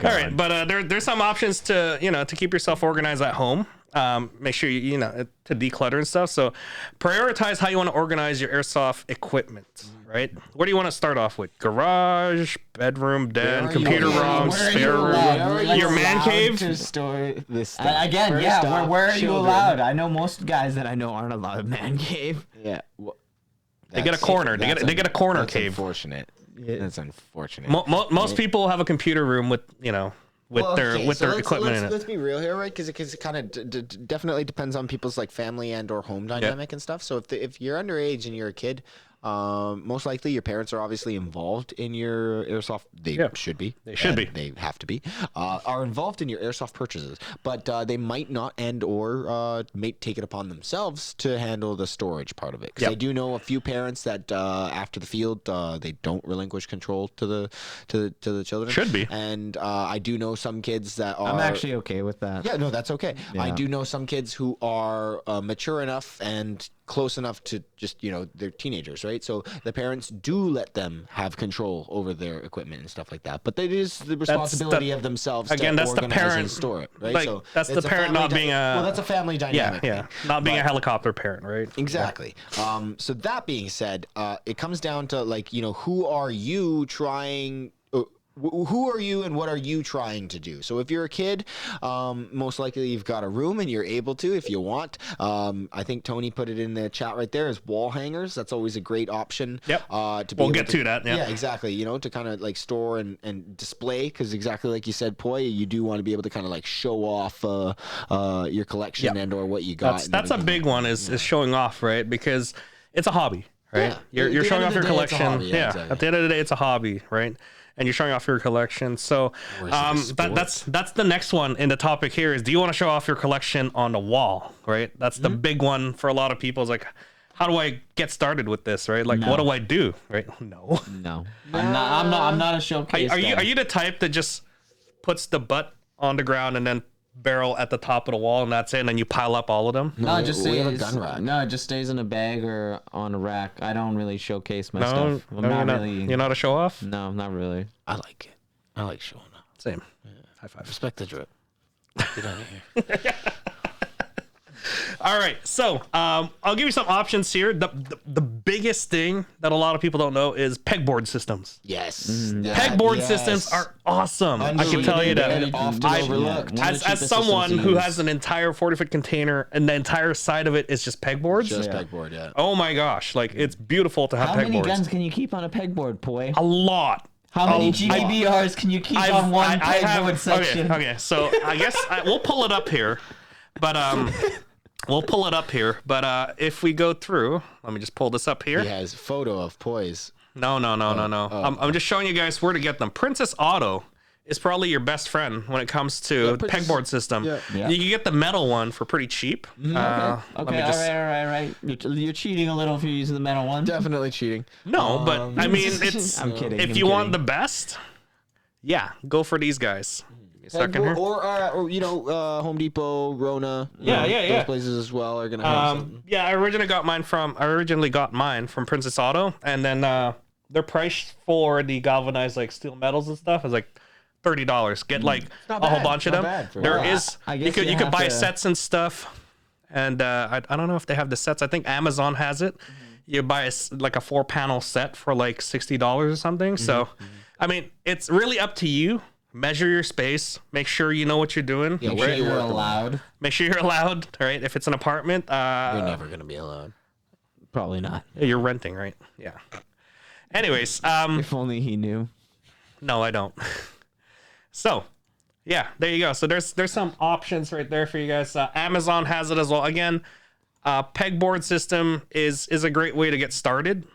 All right, but there's some options to to keep yourself organized at home. Make sure you to declutter and stuff. So prioritize how you want to organize your airsoft equipment. Right? Where do you want to start off with? Garage, bedroom, den, are computer you- room, where are spare you allowed? room, Where are you your man allowed cave. to store this stuff? Again, First yeah. off, Where are you children. allowed? I know most guys that I know aren't allowed a man cave. Yeah. They get a corner. They get a corner cave. Unfortunate. That's unfortunate. Most people have a computer room with their equipment in it. Let's be real here, right? Because it kind of definitely depends on people's like family and or home dynamic and stuff. So if you're underage and you're a kid, most likely your parents are obviously involved in your airsoft. They should be. They should be. They have to be. Are involved in your airsoft purchases, but they might not and or may take it upon themselves to handle the storage part of it. Because I do know a few parents that after the field they don't relinquish control to the children. Should be. And I do know some kids that are. I'm actually okay with that. Yeah, no, that's okay. I Yeah. do know some kids who are mature enough and close enough to just they're teenagers, right? So the parents do let them have control over their equipment and stuff like that. But it is the responsibility of themselves. Again, to that's the organize and parent- store it, right? like, So that's the it's a parent family not being a- well, that's a family dynamic. Yeah, thing. not being a But- helicopter parent, right? Exactly. So that being said, it comes down to who are you trying? Who are you and what are you trying to do? So if you're a kid, most likely you've got a room and you're able to if you want. I think Tony put it in the chat right there as wall hangers. That's always a great option. Yep. To be We'll able get to that, yeah. Yeah, exactly. To kind of like store and display because exactly like you said, Poi, you do want to be able to kind of like show off your collection Yep. and or what you got. That's a big one is showing off, right? Because it's a hobby, right? Yeah. You're At the showing end off of your the day, it's a collection. hobby. Yeah, Yeah. exactly. At the end of the day, it's a hobby, right? And you're showing off your collection. So that's the next one in the topic here is do you want to show off your collection on the wall, right? That's the big one for a lot of people. Is like, how do I get started with this, right? Like, what do I do, right? No. No, I'm not a showcase. Are guy. you the type that just puts the butt on the ground and then barrel at the top of the wall and that's it, and then you pile up all of them? No, it just we have a stays. gun rack. No, it just stays in a bag or on a rack. I don't really showcase my No, stuff. I'm no, not you're not. really. You're not a show off. No, not really. I like it. I like showing up. Same. High five. Respect the drip. Get out of here. All right, so I'll give you some options here. The biggest thing that a lot of people don't know is pegboard systems. Yes. Pegboard systems are awesome. I can tell you that. And often I- overlooked. One of the As cheapest someone systems to who use. has an entire 40-foot container and the entire side of it is just pegboards, Just pegboard, yeah. oh my gosh, like it's beautiful to have How many pegboards. guns can you keep on a pegboard, boy? A lot. How many I- GBBRs can you keep on one pegboard section? Okay, so I guess we'll pull it up here, but we'll pull it up here. But if we go through, let me just pull this up here. He has photo of poise. No. I'm just showing you guys where to get them. Princess Auto is probably your best friend when it comes to Princess- pegboard system. yeah. Yeah. You can get the metal one for pretty cheap. Okay, let me all just- right. You're cheating a little if you're using the metal one. Definitely cheating. No, but I mean, it's I'm kidding. if I'm you want the kidding. best, yeah, go for these guys. Give me a second here. Or Home Depot, Rona. Yeah, yeah. Those places as well are gonna have something. Yeah, I originally got mine from Princess Auto, and then their price for the galvanized like steel metals and stuff is like $30. Get like a not whole bad. bunch of Not them. bad for There that. is I you guess could you you could have buy to- sets and stuff, and I don't know if they have the sets. I think Amazon has it. You buy like a 4-panel set for like $60 or something. So, I mean, it's really up to you. Measure your space. Make sure you know what you're doing. Yeah, Make where sure you you're work them. allowed. Make sure you're allowed. Right? If it's an apartment, You're never gonna be allowed. Probably not. you're renting, right? Yeah. Anyways, If only he knew. no, I don't. So, yeah, there you go. So there's some options right there for you guys. Amazon has it as well. Again, pegboard system is a great way to get started.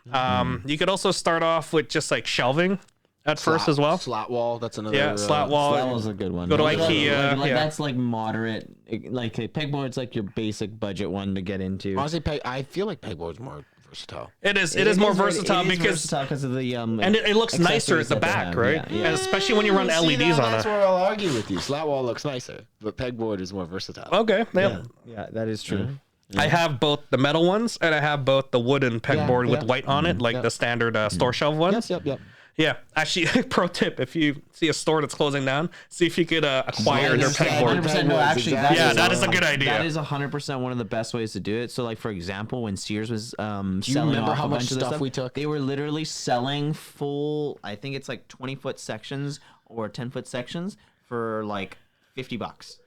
You could also start off with just like shelving at first as well. Slat wall. That's another. Yeah, slat wall. That was a good one. Go to Like, IKEA, like yeah. that's like moderate. Like a pegboard's like your basic budget one to get into. Honestly, I feel like pegboard's more versatile. It is more versatile because of the and it looks nicer at the back, right? Yeah. And especially when you run LEDs on That's it. where I'll argue with you. Slat wall looks nicer, but pegboard is more versatile. Okay, yeah. Yeah, that is true. I have both the metal ones and I have both the wooden pegboard with yeah. white on it, like the standard store shelf ones. Yep. Yeah, actually, pro tip: if you see a store that's closing down, see if you could acquire their 100%. pegboard. 100%. No, actually, Exactly. Yeah, that is a good idea. That is 100% one of the best ways to do it. So, like for example, when Sears was selling remember off how a much bunch of the stuff we took? They were literally selling full. I think it's like 20-foot sections or 10-foot sections for like $50.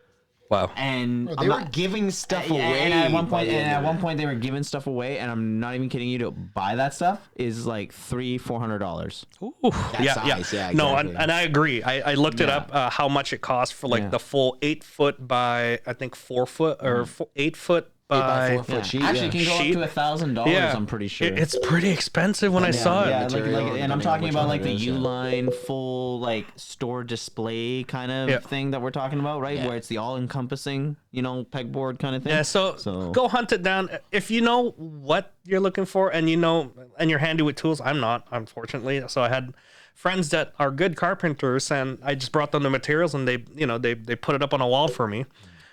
Wow. And They I'm were not- giving stuff and away. at one by point, the and end at of one it. point they were giving stuff away, and I'm not even kidding you. To buy that stuff is like $300-400. Ooh, size, yeah, No, exactly. and I agree. I looked it up how much it costs for like Yeah. the full 8-foot by I think 4-foot or 8-foot by. 8 by 4 foot sheet. Actually, yeah. it can go Sheet. up to $1,000. Yeah, I'm pretty sure. It's pretty expensive when I saw it. Yeah, like, material, and I'm depending on talking which about one like it the is, yeah. Uline full like store display kind of Yeah. thing that we're talking about, right? Yeah. Where it's the all-encompassing, pegboard kind of thing. Yeah, so go hunt it down. If you know what you're looking for and and you're handy with tools, I'm not, unfortunately. So I had friends that are good carpenters and I just brought them the materials and they put it up on a wall for me.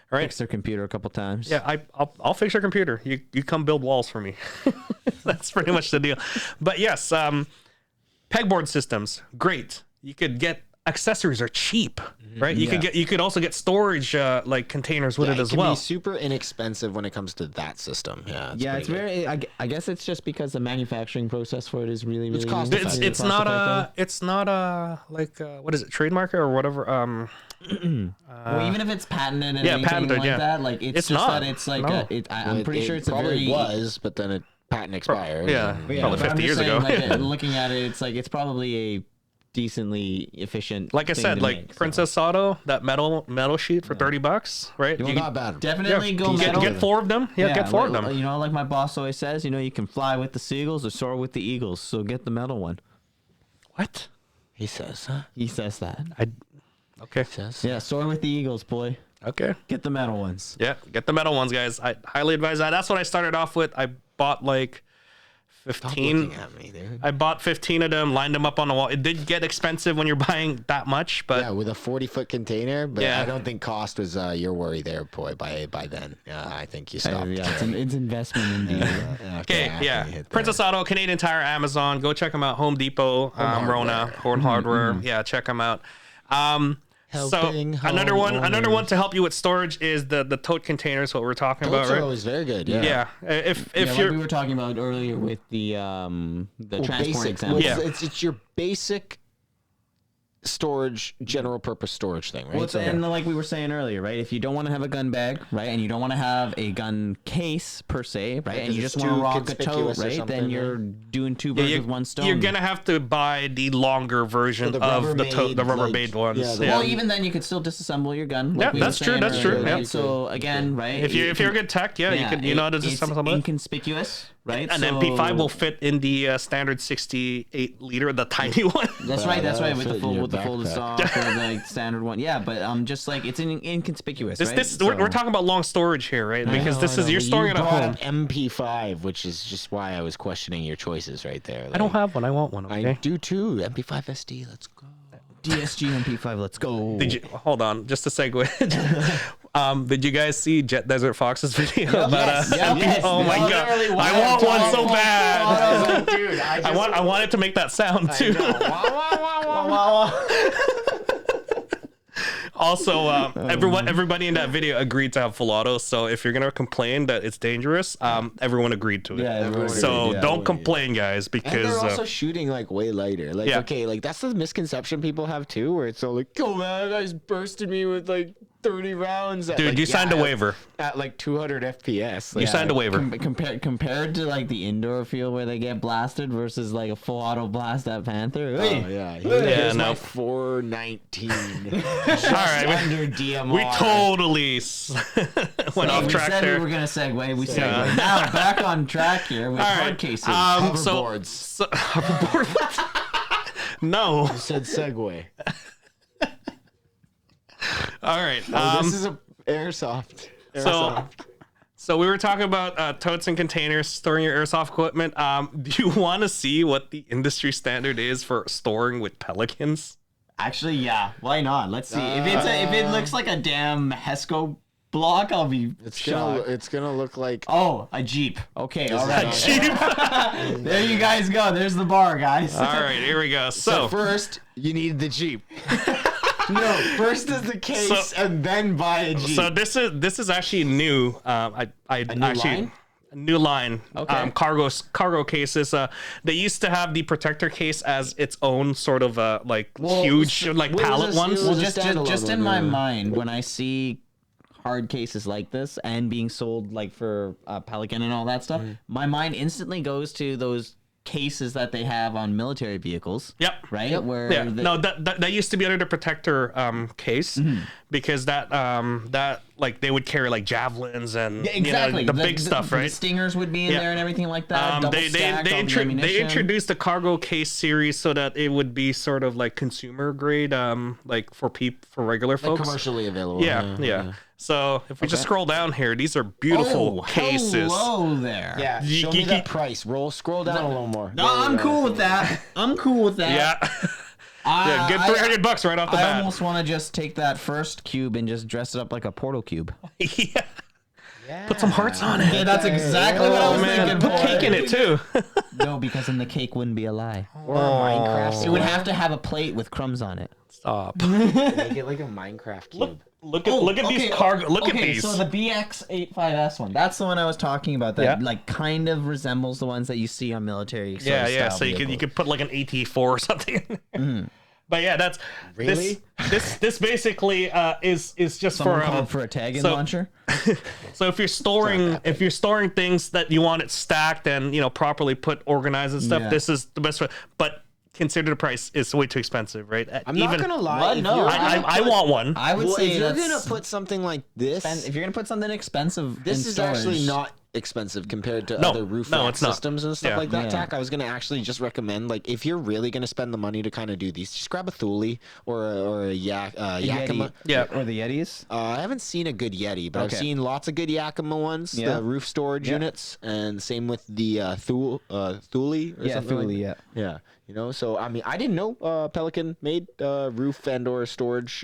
Right? Fix their computer a couple times. Yeah, I'll fix your computer. You come build walls for me. That's pretty much the deal. But yes, pegboard systems, great. You could get accessories are cheap, right? You could also get storage like containers with Yeah, it as can well. be super inexpensive when it comes to that system. Yeah, Yeah, it's pretty good. very. I guess it's just because the manufacturing process for it is really, really. cost It's effective. it's not a like what is it, trademark or whatever? Well, even if it's patented and yeah, anything patented, like yeah. that, like it's It's just not. that it's like No. I'm pretty sure it's a probably very was, but then it patent expired. yeah. and- Yeah, Probably but I'm 50 just years saying, ago. like, looking at it, it's like it's probably a decently efficient. Like I thing said, to like make, so. Princess Auto, that metal sheet for $30, right? Well, You not bad. Definitely go get, metal. get 4 of them. Yeah, get 4 of them. You know, like my boss always says, you can fly with the seagulls or soar with the eagles. So get the metal one. What? He says, huh? He says that. Okay. Says. Yeah, soar with the eagles, boy. Okay. Get the metal ones. Yeah, get the metal ones, guys. I highly advise that. That's what I started off with. I bought like Stop 15. looking at me, dude. I bought 15 of them, lined them up on the wall. It did get expensive when you're buying that much, but Yeah, with a 40-foot container, but Yeah. I don't think cost was your worry there, boy. By then, I think you stopped. Yeah, it's investment indeed. okay, yeah. Princess Auto, Canadian Tire, Amazon. Go check them out. Home Depot, Rona, Horn Hardware. Yeah, check them out. Helping another homeowners. one to help you with storage is the tote containers. What we're talking Totes about, are right? always very good. Yeah. Yeah. If Like you're we were talking about earlier with the transport Basic. example. Yeah. It's your basic storage, general purpose storage thing, right? Well, and like we were saying earlier, right? If you don't want to have a gun bag, right, and you don't want to have a gun case per se, right, and you because just it's want to too rock a conspicuous tote, or right, something, then you're doing two birds with one stone. You're gonna have to buy the longer version the of the Rubbermaid like, ones. yeah, the Yeah. Well, even then, you could still disassemble your gun. Yeah, we were that's true, saying that's true, earlier, yeah. right? So again, right? if you're a good tech, you know how to it's disassemble it. inconspicuous, right? An So- MP5 will fit in the standard 68 liter, the tiny one. That's right. That's right. With fit the in full, your with the folded backpack. stock or the standard one. Yeah, but just like it's inconspicuous. This, right? this we're So- talking about long storage here, right? Because this is you're storing it at brought home. up MP5, which is just why I was questioning your choices right there. I don't have one. I want one. I Okay. do too. MP5 SD. Let's go. DSG MP5. Let's go. Did you hold on? Just a segue. Did you guys see Jet Desert Fox's video about yes. Oh my Well, god! literally, I want one so wow. bad. Dude, I want it to make that sound too. Also, everybody in that video agreed to have full auto. So if you're gonna complain that it's dangerous, everyone agreed to it. Yeah, everyone So agreed, yeah. don't complain, guys, And because they're also shooting like way lighter. Like, Yeah. okay, like that's the misconception people have too, where it's all like, oh man, that guy's bursted me with like 30 rounds. At, dude, like, you signed a yeah, waiver. at like 200 FPS. Like, You signed a waiver. Compared to like the indoor field where they get blasted versus like a full auto blast at Panther. Oh Hey, yeah, Yeah, my no. 419. All right, under DMR. we totally went off we track said there. we were gonna segue. We segued. Yeah. Now back on track here with All hard right. cases. Hoverboards. So hoverboard. No. Said Segway. All right. This is a airsoft. So we were talking about totes and containers, storing your airsoft equipment. Do you want to see what the industry standard is for storing with Pelicans? Actually, yeah. Why not? Let's see. If it looks like a damn Hesco block, I'll be shocked. It's gonna look like. Oh, a Jeep. Okay, all right. Jeep. There you guys go. There's the bar, guys. All right, here we go. So So, first, you need the Jeep. No, first is the case, So- and then buy a Jeep. so this is actually new. I new actually line? a new line. Okay. Cargo cases. They used to have the protector case as its own sort of huge like what is pallet this? ones. Well, Well, standalone just in one, my yeah. mind, when I see hard cases like this and being sold like for Pelican and all that stuff, my mind instantly goes to those cases that they have on military vehicles. Yep. Right? Where Yeah, the- no, that used to be under the protector case because that like they would carry like javelins and Yeah, exactly. the big stuff, The right? stingers would be in Yeah. there and everything like that. Double They stacked, all the they ammunition. introduced the cargo case series so that it would be sort of like consumer grade, like for regular folks. commercially available. Yeah. So if we just scroll down here, these are beautiful cases. Hello there. Yeah, You- show me you- that price. Scroll down a little more. No, I'm cool with that. I'm cool with that. Yeah. Yeah, good $300 right off the I bat. almost want to just take that first cube and just dress it up like a portal cube. Yeah. Put some hearts on it. Yeah, that's exactly what I was Man, thinking. put cake in it too. No, because then the cake wouldn't be a lie. Or a Minecraft. It would have to have a plate with crumbs on it. Stop. Make it like a Minecraft cube. Look at these cargo. Look at these. So the BX85S one, that's the one I was talking about. That Yeah. like kind of resembles the ones that you see on military. sort Yeah, of yeah. style So you vehicles. could put like an AT4 or something. in there. But yeah, that's Really? This basically is just Someone for called for a tag-in so- launcher. So if you're storing things that you want it stacked and properly put organized and stuff, Yeah. this is the best way. But consider the price is way too expensive, right? I'm not gonna lie. What? if No, you're I, gonna I put- want one. I would Well, say if you're that's gonna put something like this, if you're gonna put something expensive, this in is storage, actually not expensive compared to No, other roof no, rack it's not. systems and stuff Yeah. like that. Yeah. Tack, I was gonna actually just recommend, like, if you're really gonna spend the money to kind of do these, just grab a Thule or a Yakima. Yeah. or the Yetis. I haven't seen a good Yeti, but I've Okay. seen lots of good Yakima ones, Yeah. the roof storage Yeah. units, and same with the Thule or Yeah, something Thule. like Yeah. Yeah, so I mean, I didn't know Pelican made roof and/or storage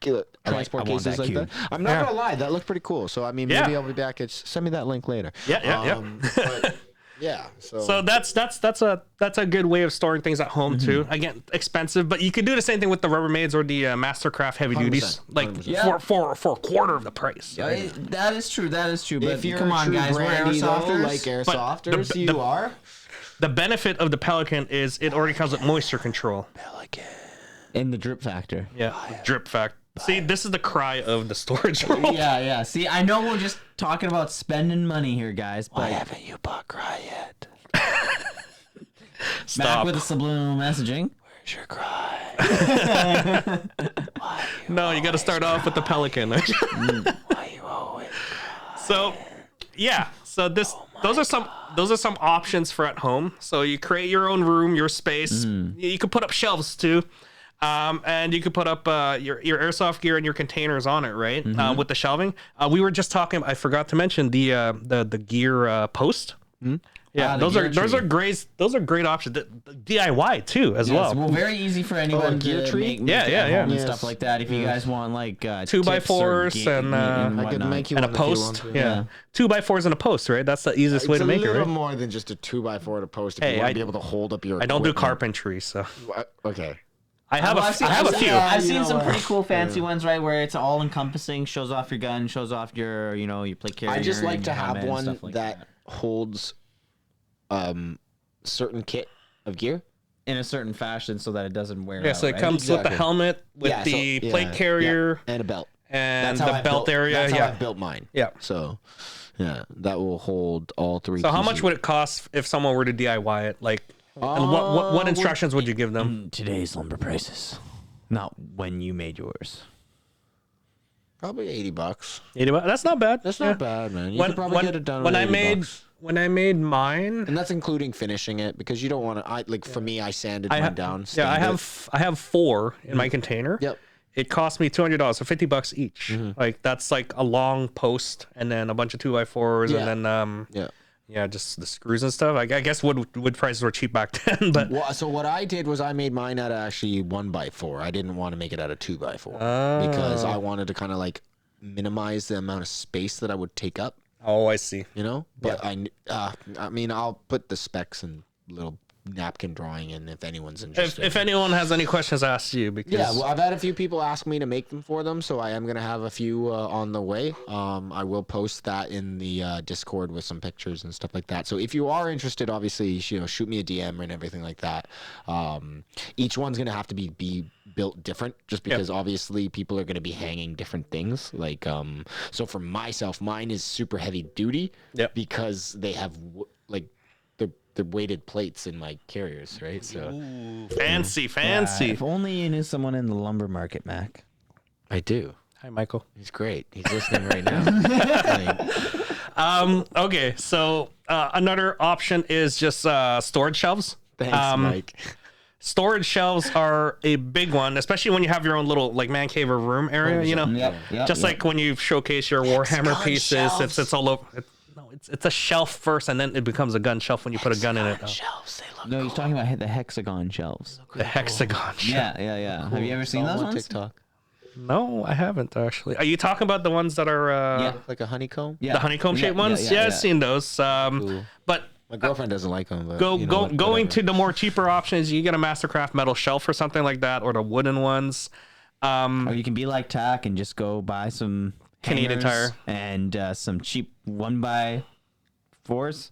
transport I want cases that like that. cube. I'm not Yeah. gonna lie, that looked pretty cool. So I mean, Yeah. maybe I'll be back. Send me that link later. Yeah. But Yeah. So that's a good way of storing things at home too. Again, expensive, but you could do the same thing with the Rubbermaids or the Mastercraft heavy duties, 100%, like 100%. for a quarter of the price. Right? That is true. That is true. But if you're come a on, true guys, we're brandy, though, airsofters. like airsofters, the- you are. The benefit of the Pelican is it already comes with moisture control. In the drip factor. Yeah, drip fact. See, this is the cry of the storage world. Yeah. See, I know we're just talking about spending money here, guys, but haven't you bought Cry yet? back Stop. with the subliminal messaging. Where's your Cry? No, you got to start off with the Pelican. Why you always? So, yeah. So those are some options for at home. So you create your own room, your space. You can put up shelves too, and you can put up your airsoft gear and your containers on it, right? With the shelving. We were just talking. I forgot to mention the gear post. Yeah, the those gear are great. Those are great options. The DIY too, as Yes, well. very easy for anyone gear to tree? make Yeah, at yeah, home yeah. and Yes. stuff like that. If you guys want like 2x4s and, I could whatnot. make you And a one if you post, want yeah. to. 2x4s and a post, right? That's the easiest way It's to a make it, little right? more than just a 2x4 to post. If Hey, you want I- to be able to hold up your. I don't do equipment. carpentry, so Okay. I have Well, I have a few. I've You seen know some what? pretty cool fancy ones, right? Where it's all encompassing, shows off your gun, shows off your, your plate carrier. I just like and to your have helmet and one stuff like that holds certain kit of gear. in a certain fashion so that it doesn't wear Yeah, out. so it right? comes with the Exactly. helmet, with Yeah, so- the yeah, plate carrier, and a belt. and That's how the I belt built, area. That's how Yeah. I built mine. Yeah. So, yeah, that will hold all three. So how pieces. much would it cost if someone were to DIY it? Like, and what instructions would you give them? Today's lumber prices. Not when you made yours. Probably $80. $80? That's not bad. That's Yeah. not bad, man. You could probably get it done. when with I made $80. when I made mine. and that's including finishing it because you don't want to. For me, I sanded mine down. Yeah, stained it. I have 4 in my container. Yep. It cost me $200, so $50 each. Like that's like a long post and then a bunch of 2x4s Yeah. and then Yeah. just the screws and stuff. I guess wood prices were cheap back then, but Well, so what I did was I made mine out of actually 1x4. I didn't want to make it out of 2x4 because I wanted to kind of like minimize the amount of space that I would take up. oh, I see. You know, but I mean, I'll put the specs and little napkin drawing in if anyone's interested. If anyone has any questions, ask you because Yeah, well, I've had a few people ask me to make them for them, so I am gonna have a few on the way. I will post that in the Discord with some pictures and stuff like that. So if you are interested, obviously, shoot me a DM and everything like that. Each one's gonna have to be built different, just because obviously people are gonna be hanging different things. Like, so for myself, mine is super heavy duty. Yep. Because they have like the weighted plates in my carriers, right? So. fancy. If only you knew someone in the lumber market, Mac. I do. Hi, Michael. He's great. He's listening right now. Like, Okay, so another option is just storage shelves. thanks, Mike. Storage shelves are a big one, especially when you have your own little like man cave or room area. You know, Yep. just like when you showcase your Warhammer Hexagon pieces, shelves. it's all over. It's a shelf first, and then it becomes a gun shelf when you put a gun in it. Shelves, they look No, he's talking about the hexagon shelves. The hexagon shelf. Yeah. Have you ever seen all those on ones? TikTok. No, I haven't actually. Are you talking about the ones that are Yeah. Like a honeycomb. Yeah. the honeycomb shaped ones? Yeah, I've seen those. But My girlfriend doesn't like them. But going whatever. to the more cheaper options, you get a Mastercraft metal shelf or something like that, or the wooden ones. Or you can be like Tack and just go buy some Canadian hangers Tire. and some cheap 1x4s.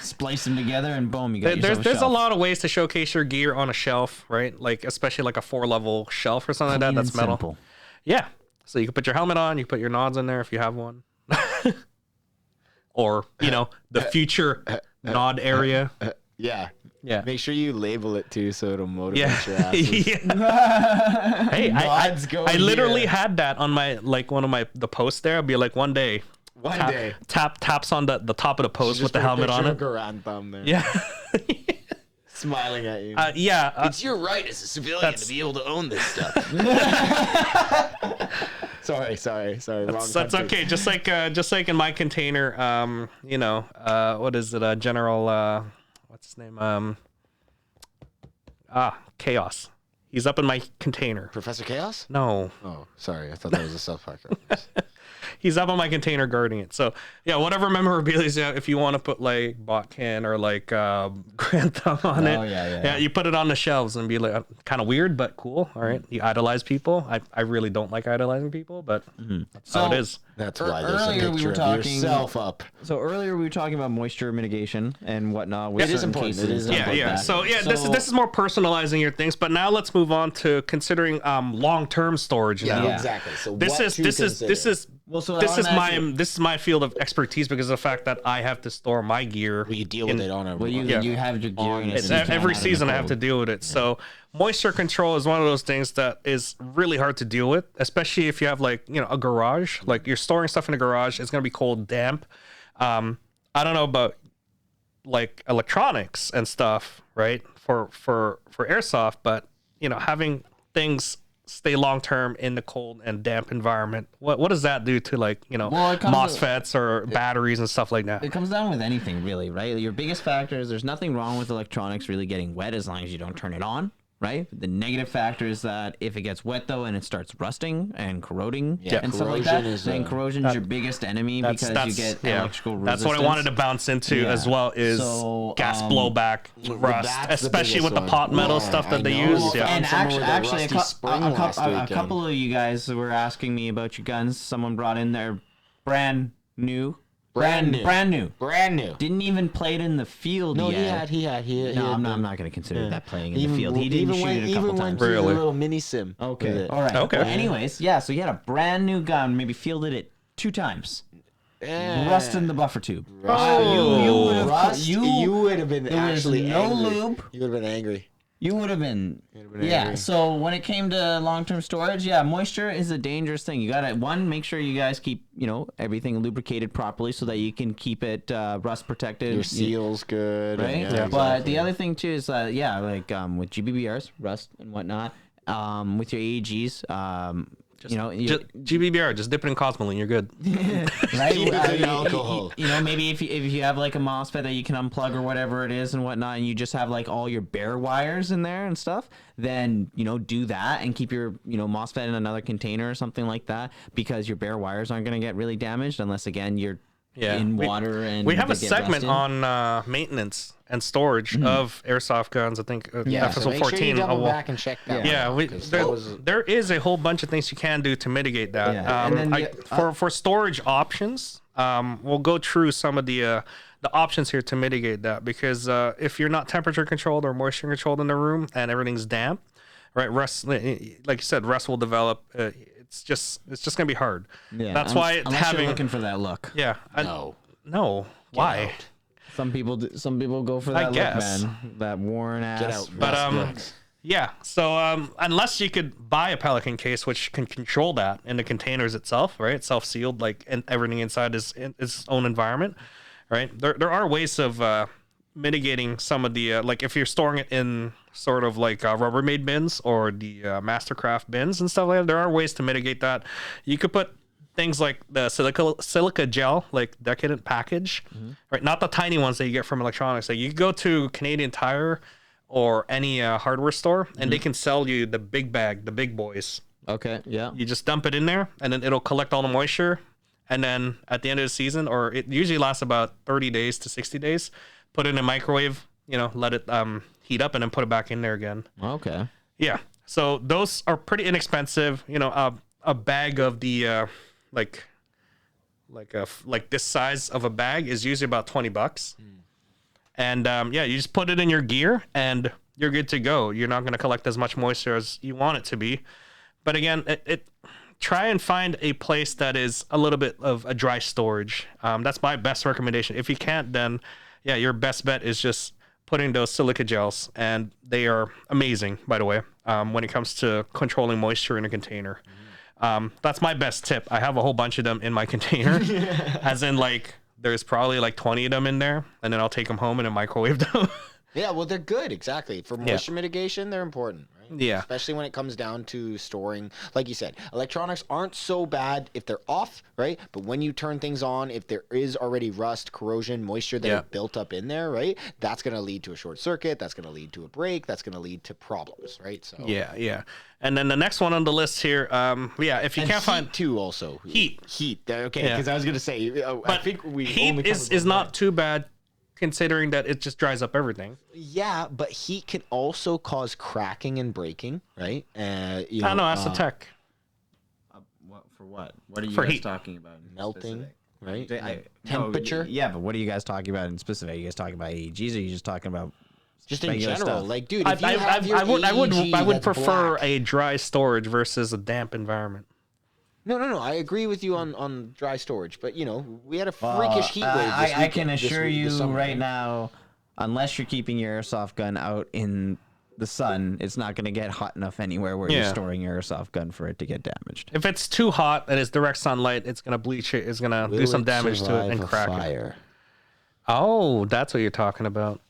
Splice them together and boom, you got yourself There's a shelf. lot of ways to showcase your gear on a shelf, right? Like especially like a 4-level shelf or something like that. Clean That's and metal. simple. Yeah. So you can put your helmet on, you can put your nods in there if you have one. Or, the future nod area. Yeah. Yeah. Make sure you label it too, so it'll motivate Yeah. your asses. Yeah. Hey, Nods go I literally here. had that on my one of the posts there. I'd be like one day. One tap, day. taps on the top of the post with Just the put a helmet on picture it. of Garand thumb there. Yeah. Smiling at you. Yeah. it's your right as a civilian that's- to be able to own this stuff. sorry. Wrong That's country. okay. Just like in my container, what is it? General, what's his name? Chaos. He's up in my container. Professor Chaos? No, Oh, sorry. I thought that was a South Park reference. he's up on my container guarding it. So yeah, whatever memorabilia, if you want to put like Botkin or like Grand Thumb on it, yeah, you put it on the shelves and be like kind of weird but cool. All right, you idolize people. I really don't like idolizing people, but that's how it is. That's why there's a earlier we picture were of talking- yourself up. So earlier we were talking about moisture mitigation and whatnot. With It is certain important. It cases is and Yeah, stuff like yeah. that. So yeah, this is more personalizing your things. But now let's move on to considering long-term storage. Yeah, now. exactly. So This what is to this is consider. this is Well, so this is automatically- my this is my field of expertise because of the fact that I have to store my gear. Well, you deal with it on a. Well, you Yeah. you have your gear in it, It's and you can't every have it in the season I have cold. to deal with it. So moisture control is one of those things that is really hard to deal with, especially if you have like a garage. Like you're storing stuff in a garage, it's gonna be cold, damp. I don't know about like electronics and stuff, right? For airsoft, but having things stay long term in the cold and damp environment, what does that do to like Well, it comes to- MOSFETs or batteries and stuff like that? It comes down with anything, really, right? Your biggest factor is there's nothing wrong with electronics really getting wet as long as you don't turn it on, right? The negative factor is that if it gets wet though and it starts rusting and corroding Yeah, and stuff like that, corrosion is, then corrosion is your biggest enemy because you get electrical resistance. That's what I wanted to bounce into Yeah. as well is So, gas blowback, rust, that's the especially with biggest the pot one. metal Yeah, stuff I that they know. use. Yeah. And And someone with a actually, rusty spring last a weekend. couple of you guys were asking me about your guns. Someone brought in their brand new. Brand new. Didn't even play it in the field No, yet. he had. No, I'm not going to consider that playing in the field. He Even didn't shoot went, it a couple even went times. to the Really? little mini sim. with Okay. it. All right. Okay. Well, anyways, yeah. So he had a brand new gun. Maybe fielded it 2 times. Yeah. Rust in the buffer tube. Oh, you would have. Rust, you would have been there was actually no angry. lube. You would have been angry. You would have been. been Yeah. angry. So when it came to long-term storage, yeah, moisture is a dangerous thing. You gotta make sure you guys keep everything lubricated properly so that you can keep it rust protected. Your seal's good. Right. and- yeah, But exactly. the other thing too is like with GBBRs, rust and whatnot, with your AEGs, GBBR, just dip it in Cosmoline, you're good. right? Keep it in alcohol. Maybe if you have like a MOSFET that you can unplug or whatever it is and whatnot, and you just have like all your bare wires in there and stuff, then do that and keep your MOSFET in another container or something like that, because your bare wires aren't going to get really damaged unless again you're in water and we have they a get segment rusted. on maintenance and storage of airsoft guns. I think Yeah, episode so make sure 14. you I double will- back and check that. Yeah, one out, 'cause that was- there is a whole bunch of things you can do to mitigate that. Yeah. And then For storage options, we'll go through some of the options here to mitigate that, because if you're not temperature controlled or moisture controlled in the room and everything's damp, right? Rust, like you said, rust will develop. It's just gonna be hard. Yeah, That's why unless having you're looking for that look. yeah. No. Why? Some people go for I that look, guess. man. That worn ass. Get out. But Rust looks. yeah. So unless you could buy a Pelican case which can control that in the containers itself, right? Self-sealed, like, and everything inside is in its own environment, right? There are ways of mitigating some of the like if you're storing it in sort of like Rubbermaid bins or the Mastercraft bins and stuff like that. There are ways to mitigate that. You could put things like the silica gel, like decadent package, right? Not the tiny ones that you get from electronics. Like you go to Canadian Tire or any hardware store, and they can sell you the big bag, the big boys. Okay. Yeah. You just dump it in there, and then it'll collect all the moisture. And then at the end of the season, or it usually lasts about 30 days to 60 days, put it in a microwave, let it heat up, and then put it back in there again. Okay. Yeah. So those are pretty inexpensive. A bag of the like this size of a bag is usually about $20. And you just put it in your gear and you're good to go. You're not going to collect as much moisture as you want it to be. But again, it try and find a place that is a little bit of a dry storage. That's my best recommendation. If you can't, then your best bet is just putting those silica gels, and they are amazing, by the way, when it comes to controlling moisture in a container. That's my best tip. I have a whole bunch of them in my container, as in like there's probably like 20 of them in there, and then I'll take them home and then microwave them. Yeah, well, they're good. Exactly. For moisture mitigation, they're important, right? Yeah. Especially when it comes down to storing, like you said, electronics aren't so bad if they're off, right? But when you turn things on, if there is already rust, corrosion, moisture that Yeah. are built up in there, right? That's going to lead to a short circuit. That's going to lead to a break. That's going to lead to problems, right? So Yeah. And then the next one on the list here, if you and can't find too also Heat. Okay, Yeah. because I was going to say, I but think we heat only is covered not too bad considering that it just dries up everything. Yeah, but heat can also cause cracking and breaking, right? You I don't know, that's the tech. What for? What? What are you For guys heat. talking about? in melting, specific? right? No, Temperature. yeah, but what are you guys talking about in specific? Are you guys talking about AEGs, or are you just talking about Just in regular general, stuff? like, dude, I if you have your would AEG that's prefer black- a dry storage versus a damp environment. No. I agree with you on dry storage, but we had a freakish heat wave. This I can weekend- this assure week- you this summer, right now, unless you're keeping your airsoft gun out in the sun, it's not going to get hot enough anywhere where you're Yeah. storing your airsoft gun for it to get damaged. If it's too hot and it's direct sunlight, it's gonna bleach it. It's gonna do Will some it damage to it survive and a crack it. fire? Oh, that's what you're talking about.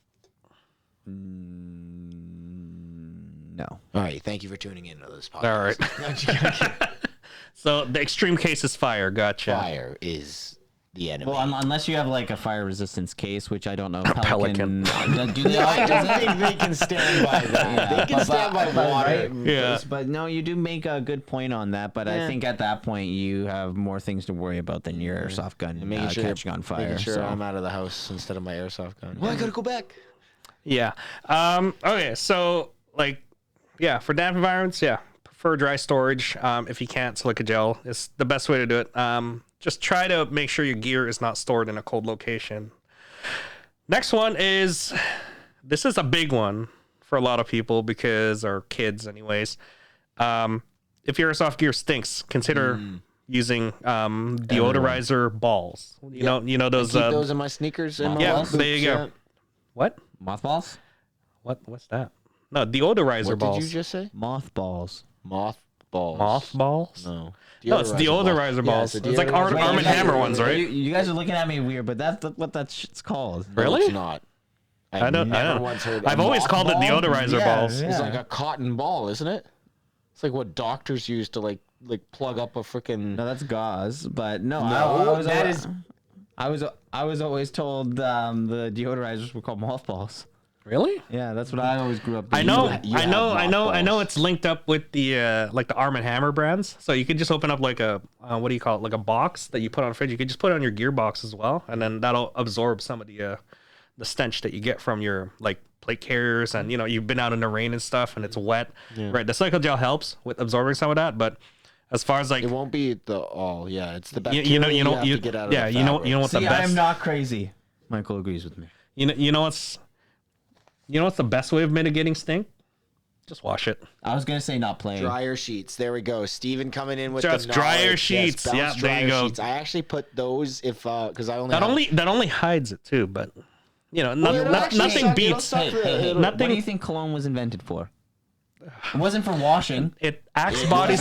No. All right, thank you for tuning in to this podcast. All right. So the extreme case is fire. Gotcha. Fire is the enemy. Well, unless you have like a fire resistance case, which I don't know. Pelican. Do they all, I does don't it? think they can stand by that. They can stand by water. Yeah. But no, you do make a good point on that. But I Yeah. think at that point you have more things to worry about than your airsoft gun Making sure catching on fire. Making sure so. I'm out of the house instead of my airsoft gun. Well, I gotta go back. Yeah. Okay. So for damp environments, prefer dry storage. If you can't, silica gel is the best way to do it. Just try to make sure your gear is not stored in a cold location. Next one is, this is a big one for a lot of people because, or kids anyways. If your airsoft gear stinks, consider using deodorizer balls. You know those. Keep those in my sneakers and my yeah, boots, there you go. What? Mothballs? What's that? No, deodorizer What balls. did you just say? Mothballs. Mothballs. Mothballs? No. No, it's deodorizer balls. Yeah, It's like Arm and Hammer ones, right? You guys are looking at me weird, but that's what that shit's called. No, Really? it's not. I don't never know. once heard. I've always called it mothball? deodorizer Yeah, balls. yeah. It's like a cotton ball, isn't it? It's like what doctors use to like plug up a freaking. No, that's gauze. But no, No, that is- I was always told the deodorizers were called mothballs. Really? Yeah, that's what I always grew up. I being know, told. you I have know, mothballs. it's linked up with the like the Arm and Hammer brands. So you could just open up like a what do you call it? Like a box that you put on a fridge. You could just put it on your gearbox as well, and then that'll absorb some of the stench that you get from your like plate carriers, and you've been out in the rain and stuff, and it's wet. Right, the cycle gel helps with absorbing some of that, but as far as like It won't be the all. Yeah, it's the you, bacteria. you know you know have you to get out of yeah the you know fabric. what the See, best I'm not crazy. Michael agrees with me. you know what's the best way of mitigating stink? Just wash it. I was gonna say not playing. Dryer sheets. There we go. Steven coming in with Just the dryer knowledge. sheets. Yes, Yeah, bounce there you dryer go. sheets. I actually put those if because I only That have- only hides it too, but it'll actually nothing suck- beats it'll suck the- it'll- What do nothing. you think cologne was invented for? It wasn't for washing. It Axe body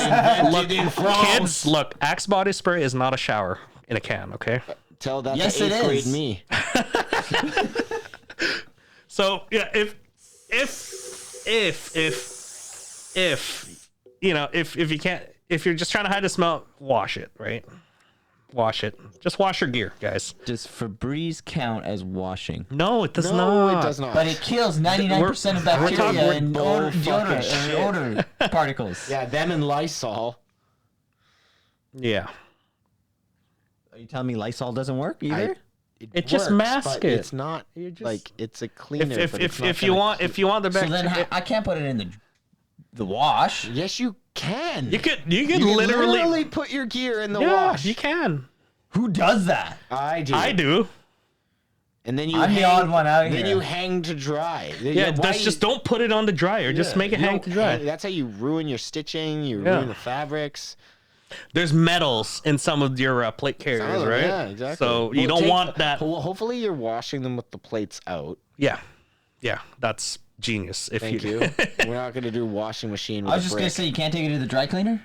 look kids look Axe body spray is not a shower in a can. Okay. Tell that Yes, to it 8th grade is. me. So yeah, if you can't, if you're just trying to hide the smell, wash it. Right. Wash it. Just wash your gear, guys. Does Febreze count as washing? No, it does No, not. it does not. But it kills 99% of we're talking- bacteria and bull odor, fucking shit. odor particles. Yeah, them and Lysol. Yeah. Are you telling me Lysol doesn't work either? It just works, masks but it. It's not You just- like it's a cleaner. If but it's not if you gonna want keep- if you want the So then bacteria, I can't put it in the wash. yes, you can. you could You can literally put your gear in the yeah, wash. you can. Who does that? I do. I do. And then you I'm hang, the odd one out Then here. you hang to dry. Yeah, why that's just don't put it on the dryer. Just make it you hang don't to dry. That's how you ruin your stitching. You Yeah. ruin the fabrics. There's metals in some of your plate carriers, Oh, right? Yeah, exactly. So you Well, don't want that. Hopefully, you're washing them with the plates out. Yeah, that's genius. If Thank you. We're not gonna do washing machine. With I was a just gonna brick. say you can't take it to the dry cleaner.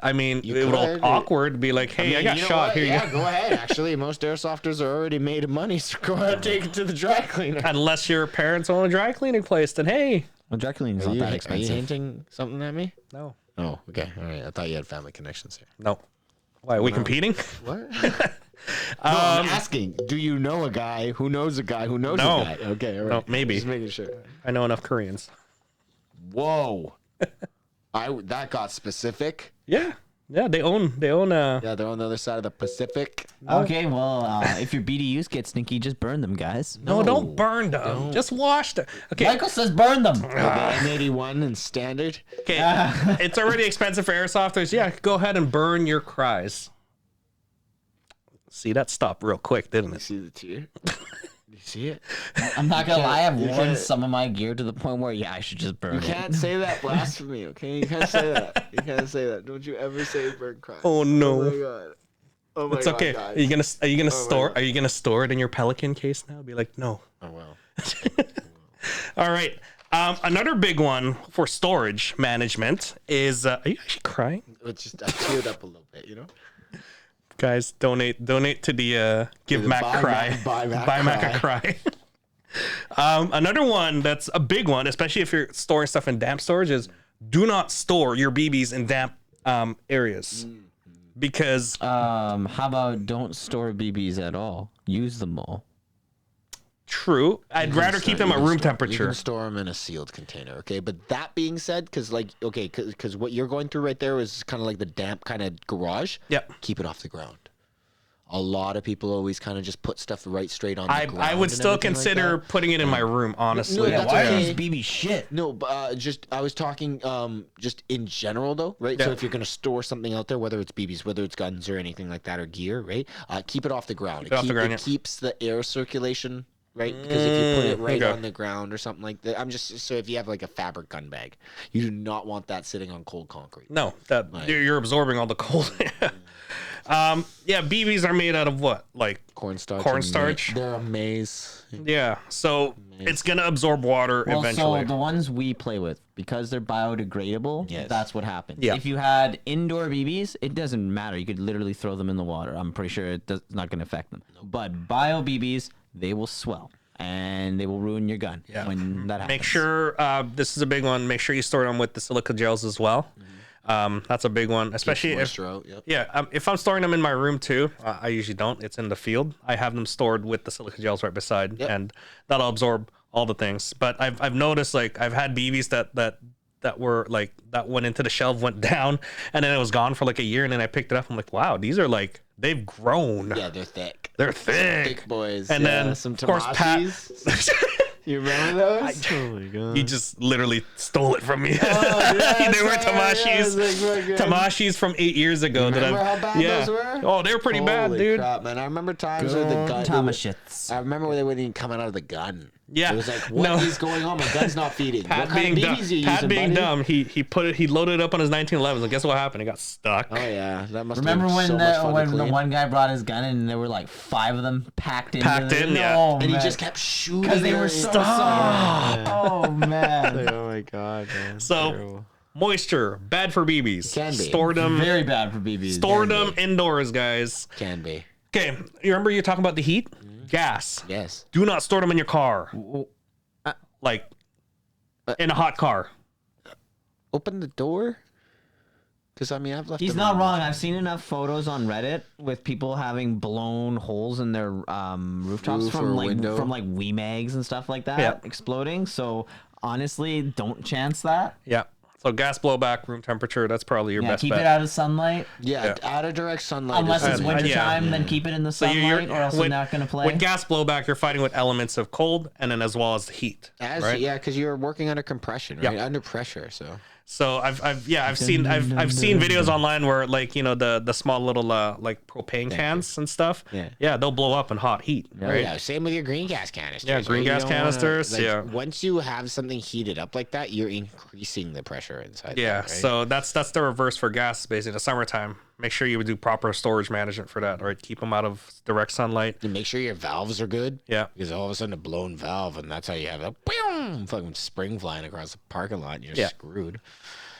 I mean, You it would could. look awkward. Be like, hey, I, mean, got you know shot. what? Here you Yeah, go. go ahead. Actually, most airsofters are already made of money, so go ahead and take it to the dry cleaner. Unless your parents own a dry cleaning place, then hey, Well, dry cleaning is Are not you, that are you expensive. hinting something at me? No. Oh, okay. All right. I thought you had family connections here. No. Why, are we competing? What? No, I'm asking. Do you know a guy who knows a guy who knows No. a guy? Okay, all right. No, maybe. Just making sure. I know enough Koreans. Whoa. That got specific. Yeah. Yeah, they own Yeah, they're on the other side of the Pacific. Okay, well, if your BDUs get stinky, just burn them, guys. No, don't burn them. Just wash them. Okay. Michael says burn them. The M81 and standard. Okay. It's already expensive for airsofters. Yeah, go ahead and burn your cries. See, that stopped real quick, didn't You it? see the tear? You see it? I'm not gonna lie, I've you worn can't- some of my gear to the point where I should just burn You it. can't say that blasphemy, okay? You can't say that. You can't say that. Don't you ever say burn cry. Oh Oh no. my god. Oh my It's god. okay. Guys. Are you gonna my store God. are you gonna store it in your Pelican case now? Be like, no. Oh well. All right. Another big one for storage management is are you actually crying? It's just I teared up a little bit, you know? Guys, donate to the Give the Mac Buy Cry. Mac- Buy Mac Buy Mac a Cry. Another one that's a big one, especially if you're storing stuff in damp storage, is do not store your BBs in damp areas. Because How about don't store BBs at all? Use them all. true, I'd rather keep them at room You temperature. can store them in a sealed container, okay? But that being said, because what you're going through right there is kind of like the damp kind of garage. Yep. Keep it off the ground. A lot of people always kind of just put stuff right straight on the ground. I would and still everything like consider that. putting it in my room, honestly. No, that's Why okay. are these BB shit? No, but just I was talking just in general though, right? Yeah. So if you're gonna store something out there, whether it's BBs, whether it's guns or anything like that, or gear, right? Keep it off the ground. it off the ground, yeah. It keeps the air circulation, right? Because if you put it right okay. on the ground or something like that, so if you have like a fabric gun bag, you do not want that sitting on cold concrete. No, that you're absorbing all the cold. Yeah, BBs are made out of what? Like Cornstarch. Cornstarch? They're a maze. yeah, so it's gonna absorb water Well, eventually. so the ones we play with, because they're biodegradable, Yes. that's what happens. Yeah. If you had indoor BBs, it doesn't matter. You could literally throw them in the water. I'm pretty sure it's not going to affect them. But bio BBs, they will swell and they will ruin your gun when that happens. Make sure this is a big one. Make sure you store them with the silica gels as well. That's a big one, especially if Moisture out, yep. yeah, if I'm storing them in my room too. I usually don't. It's in the field. I have them stored with the silica gels right beside, and that'll absorb all the things. But I've noticed like I've had BBs that were like that went into the shelf, went down, and then it was gone for like a year, and then I picked it up. I'm like, wow, these are like they've grown. Yeah, they're thick. They're thick. Thick boys. And yeah, then some of course Pat. Tamashis. You remember those? Oh my god. He just literally stole it from me. yeah, they were that's right, yeah, Tamashis. it's like fucking- Tamashis from 8 years ago. Remember how bad those were? Oh, they were pretty bad, Holy dude. crap, man. I remember times where the gun. Tamashits. I remember when they wouldn't even come out of the gun. Yeah. It was like, what is No. going on? My gun's not feeding. Pat what kind being of dumb. BBs you Pat using, being buddy? dumb. He loaded it up on his 1911s, and guess what happened? It got stuck. Oh yeah, that must. Remember have been when so much fun to when the clean. one guy brought his gun and there were like 5 of them packed in? Packed in, yeah. Oh, and he man. just kept shooting because they were her. so Stop. Oh man, Oh my god, man. So moisture bad for BBs. Can be. Store them. very bad for BBs. Store them indoors, guys. Can be. Okay, you remember you talking about the heat? Mm-hmm. Gas. Yes. Do not store them in your car. Like in a hot car. Open the door. Because I mean, I've left. He's them not on. wrong. I've seen enough photos on Reddit with people having blown holes in their rooftops Roof or from window. WeMags and stuff like that Yeah. exploding. So honestly, don't chance that. Yeah. So gas blowback, room temperature. That's probably your Yeah, best keep bet. it out of sunlight. Yeah, out of direct sunlight. Unless is it's the- wintertime, then keep it in the sunlight, or else with, you're not going to play. With gas blowback, you're fighting with elements of cold and then as well as the heat. Right? Yeah, because you're working under compression, right? Under pressure, so. So I've seen videos online where like the small little like propane cans and stuff. Yeah. They'll blow up in hot heat. Right. Yeah, same with your green gas canisters. Yeah, green right? You gas don't wanna- canisters, like, yeah. Once you have something heated up like that, you're increasing the pressure inside. Yeah. there, right? So that's the reverse for gas. Basically, in the summertime, make sure you do proper storage management for that. Right. Keep them out of direct sunlight. And make sure your valves are good. Yeah. Because all of a sudden a blown valve, and that's how you have a boom, fucking spring flying across the parking lot, and you're screwed.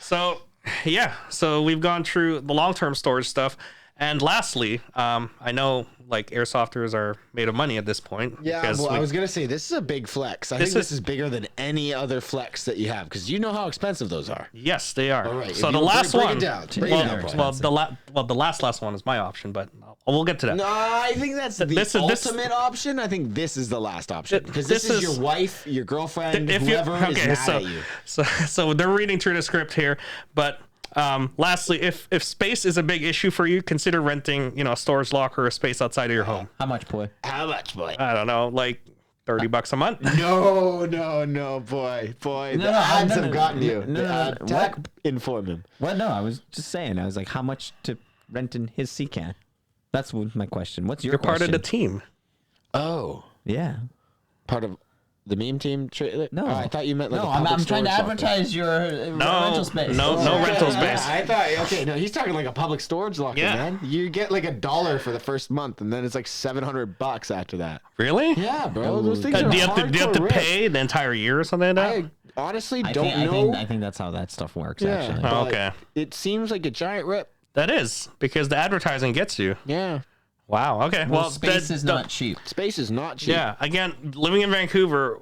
So, yeah. So we've gone through the long-term storage stuff. And lastly, I know like airsofters are made of money at this point. Yeah, because well, I was gonna say this is a big flex. I think this is bigger than any other flex that you have because you know how expensive those are. yes, they are. All right, So if the you last break it one, down, break it well, down, Paul. the last one is my option, but we'll get to that. No, I think that's the This- ultimate option. I think this is the last option because this is your wife, your girlfriend, If whoever is mad at you. So they're reading through the script here, but lastly, if space is a big issue for you, consider renting, a storage locker or a space outside of your home. How much, boy? How much, boy? I don't know, like $30 a month. No, boy. The ads have gotten you. No, The ad what? tech, inform him. What? No, I was just saying. I was like, how much to rent in his sea can? That's my question. What's your You're part of the question? team. Oh, Yeah. part of the meme team. No. Oh, I thought you meant like. No, a I'm public trying to storage locker. advertise your rental space. No rental space. I thought, okay, no, he's talking like a public storage locker, Yeah. man. You get like $1 for the first month, and then it's like $700 after that. Really? Yeah, bro, those things are Do you have to hardcore pay the entire year or something like that? risk. I honestly I don't think, know. I think that's how that stuff works. Yeah. Actually. Oh, but okay. It seems like a giant rip. That is because the advertising gets you. Yeah, Wow. Okay. Well, space that- is not cheap. space is not cheap. Yeah. Again, living in Vancouver,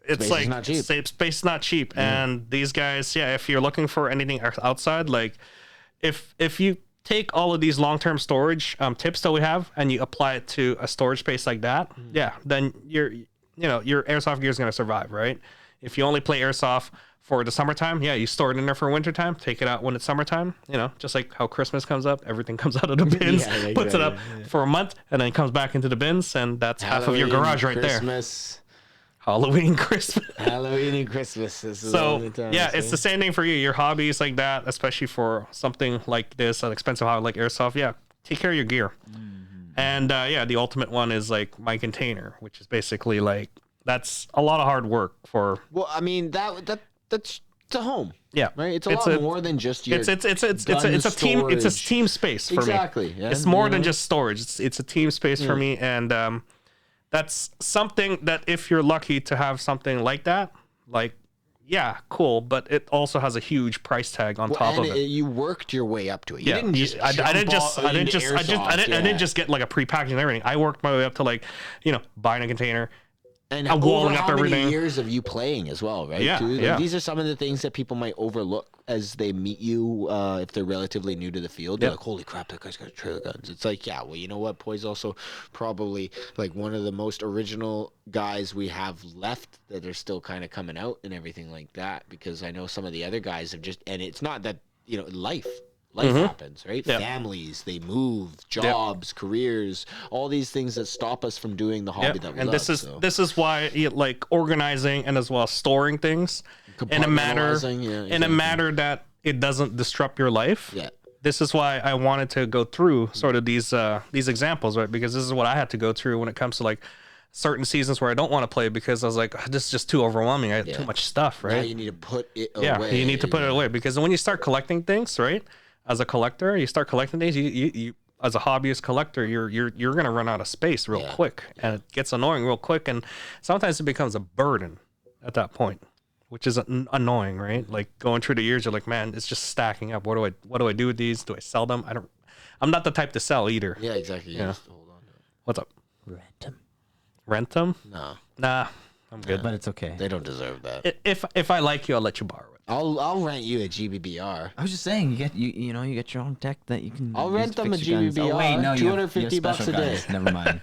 it's Space is like not cheap. space is not cheap, and these guys, yeah. If you're looking for anything outside, like if you take all of these long-term storage tips that we have and you apply it to a storage space like that, yeah, then your airsoft gear is going to survive, right? If you only play airsoft for the summertime, yeah, you store it in there for wintertime, take it out when it's summertime, just like how Christmas comes up, everything comes out of the bins, Yeah, puts it right, up for a month, and then comes back into the bins, and that's half of your Halloween, garage right there. Christmas, Halloween, Christmas. Halloween and Christmas. This is the So only time, yeah, see? it's the same thing for you. Your hobbies like that, especially for something like this, an expensive hobby like airsoft. Yeah, take care of your gear. And yeah, the ultimate one is like my container, which is basically like that's a lot of hard work for. Well, I mean that's a home. Yeah, Right. It's a lot more than just your. It's a gun team. It's a storage. team space for Exactly, me. yeah, It's more you than know? just storage. It's a team space for me, and that's something that if you're lucky to have something like that, like yeah, cool, but it also has a huge price tag on top and of it. you worked your way up to it. You Yeah, didn't just. I didn't just I I didn't just get like a prepackaged and everything. I worked my way up to like buying a container. And I'm over walling up how many everything. years of you playing as well, right? Yeah, too? Like, yeah. These are some of the things that people might overlook as they meet you if they're relatively new to the field. They're Yep. like, holy crap, that guy's got trailer guns. It's like, yeah, well, you know what? Poy's also probably like one of the most original guys we have left that are still kind of coming out and everything like that. Because I know some of the other guys have just, and it's not that, life happens, right? Yep. Families, they move, jobs, careers, all these things that stop us from doing the hobby that we And love. this is why like organizing and as well as storing things in a manner Compartmentalizing, yeah, in a exactly. manner that it doesn't disrupt your life. Yeah. This is why I wanted to go through sort of these examples, right? Because this is what I had to go through when it comes to like certain seasons where I don't want to play because I was like, this is just too overwhelming. I have too much stuff, Now right? you need to put it Yeah, away. you need to put it away because when you start collecting things, right? As a collector, you start collecting things. You as a hobbyist collector, you're gonna run out of space real quick, and it gets annoying real quick, and sometimes it becomes a burden at that point, which is annoying, right? Like going through the years, you're like, man, it's just stacking up. What do I do with these? Do I sell them? I'm not the type to sell either. Yeah, exactly. You just hold on to it. What's up? Rent 'em. Rent them? No, Nah, I'm good. But it's okay. they don't deserve that. If I like you, I'll let you borrow it. I'll rent you a GBBR. I was just saying, you get your own tech that you can. I'll use rent to them fix a your guns. GBBR, Oh wait, no, you have $250 special a day. guns. Never mind.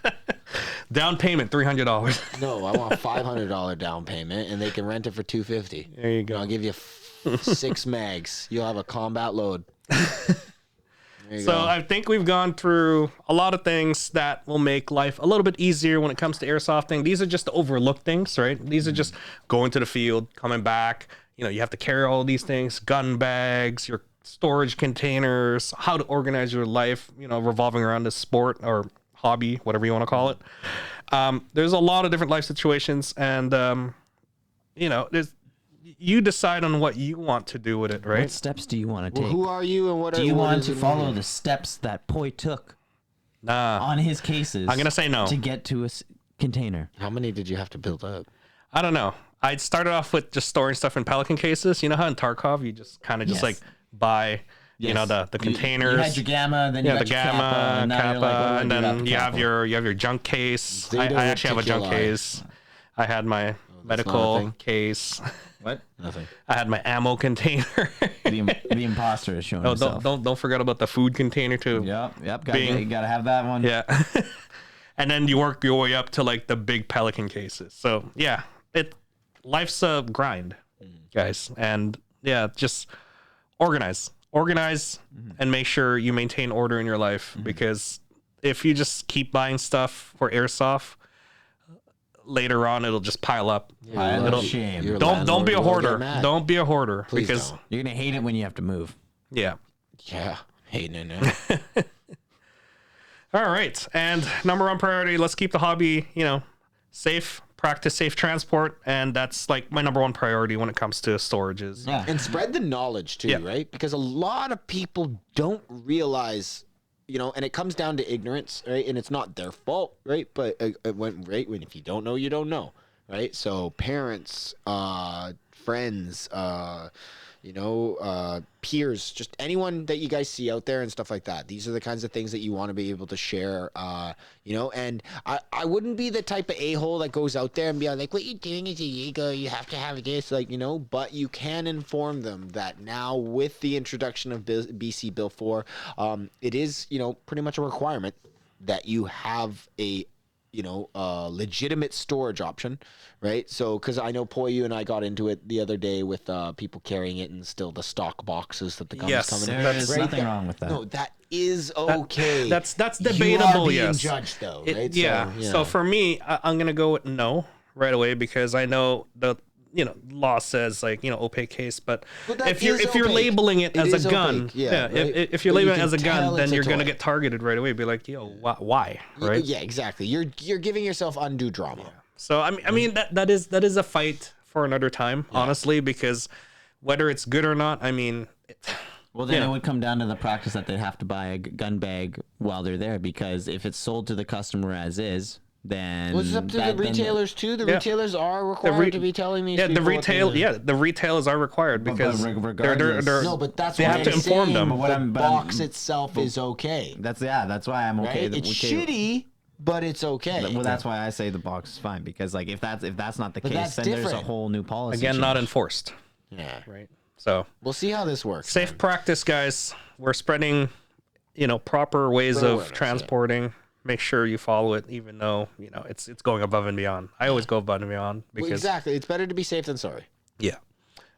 Down payment $300. No, I want a $500 down payment, and they can rent it for $250. There you go. I'll give you 6 mags. You'll have a combat load. There you So go. I think we've gone through a lot of things that will make life a little bit easier when it comes to airsofting. These are just the overlooked things, right? These are just going to the field, coming back. You have to carry all these things, gun bags, your storage containers, how to organize your life, revolving around this sport or hobby, whatever you want to call it. There's a lot of different life situations, and you decide on what you want to do with it, right? What steps do you want to Well, take? who are you, and what Do are you what want is to it? follow the steps that Poi took Nah, on his cases? I'm gonna say no. To get to a container. How many did you have to build up? I don't know. I started off with just storing stuff in Pelican cases. You know how in Tarkov you just kind of just Yes. like buy You know, the containers. You had your gamma, then you yeah, got the your gamma, kappa, and now you're like, what do I and do then after you have kappa? your junk case. I Zeta actually have a junk reticuli. case. I had my not a medical thing? case. What? Nothing. I had my ammo container. The imposter is showing Oh, himself. don't forget about the food container too. Yep. Being- You gotta have that one. Yeah. And then you work your way up to like the big Pelican cases. So yeah, life's a grind, guys. And yeah, just organize, and make sure you maintain order in your life, because if you just keep buying stuff for airsoft, later on it'll just pile up. Pile of It'll- shame. Your Don't be a landlord will get hoarder. mad. Don't be a hoarder, Please because don't. You're gonna hate it when you have to move. yeah. Yeah. Hating it now. All right. And number one priority, let's keep the hobby, safe, practice safe transport. And that's like my number one priority when it comes to storages. Yeah. And spread the knowledge too, Yeah. right? Because a lot of people don't realize, and it comes down to ignorance, right? And it's not their fault, right? But when if you don't know, you don't know, right? So parents, friends, peers, just anyone that you guys see out there and stuff like that. These are the kinds of things that you want to be able to share, and I wouldn't be the type of a-hole that goes out there and be like, what you're doing is illegal, you have to have this, but you can inform them that now with the introduction of BC Bill 4, it is, pretty much a requirement that you have a legitimate storage option, right? So, because I know Poi, you and I got into it the other day with people carrying it and still the stock boxes that the gum's Yes, coming in. There is Right? nothing wrong with that. No, that is okay. That's You are debatable, being yes. judged though, It- right? yeah. So for me, I'm gonna go with no right away, because I know the law says opaque case, but that if you're is opaque. relabeling it It as is a gun, opaque, yeah, right? if you're But you labeling it can as a gun, tell then it's a you're gonna toy. get targeted right away. Be like, yo, why, right? Yeah, exactly. You're giving yourself undue drama. So I mean that is a fight for another time, honestly, because whether it's good or not, I mean. Well, then Yeah. it would come down to the practice that they'd have to buy a gun bag while they're there, because if it's sold to the customer as is, then Well, it's up to the retailers too. The Yeah. retailers are required to be telling these Yeah, people the retailers are required, because regardless- they're No, but that's they what have to I'm inform saying. them. But what The I'm- but box I'm- itself is okay. That's why I'm okay. Right? It's shitty, but it's okay. Well, that's why I say the box is fine, because like if that's not the But case, that's then there's a different. whole new policy. Again, not change. enforced, Yeah. right? So We'll see how this works. safe practice, guys. We're spreading, proper ways Spread of awareness, transporting. Make sure you follow it, even though it's going above and beyond. I always go above and beyond Well, because exactly. It's better to be safe than sorry.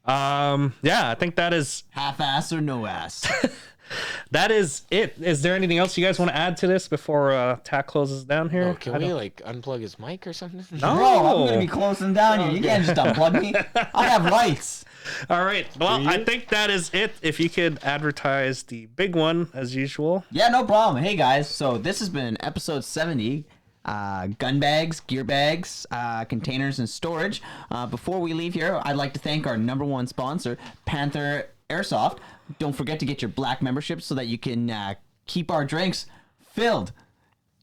yeah, I think that is half-ass or no ass. it. Is there anything else you guys want to add to this before Tack closes down here? Oh, can we unplug his mic or something? No. Bro, I'm gonna be closing down here. You can't just unplug me. I have rights. All right. Well, I think that is it. If you could advertise the big one as usual. Yeah, no problem. Hey guys, so this has been episode 70. Gun bags, gear bags, containers, and storage. Before we leave here, I'd like to thank our number one sponsor, Panther Airsoft. Don't forget to get your black membership so that you can keep our drinks filled.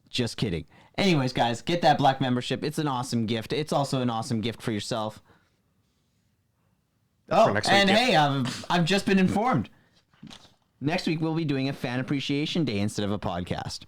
Just kidding. Anyways, guys, get that black membership. It's an awesome gift. It's also an awesome gift for yourself. Oh, next and week, hey, I've just been informed. Next week we'll be doing a fan appreciation day instead of a podcast.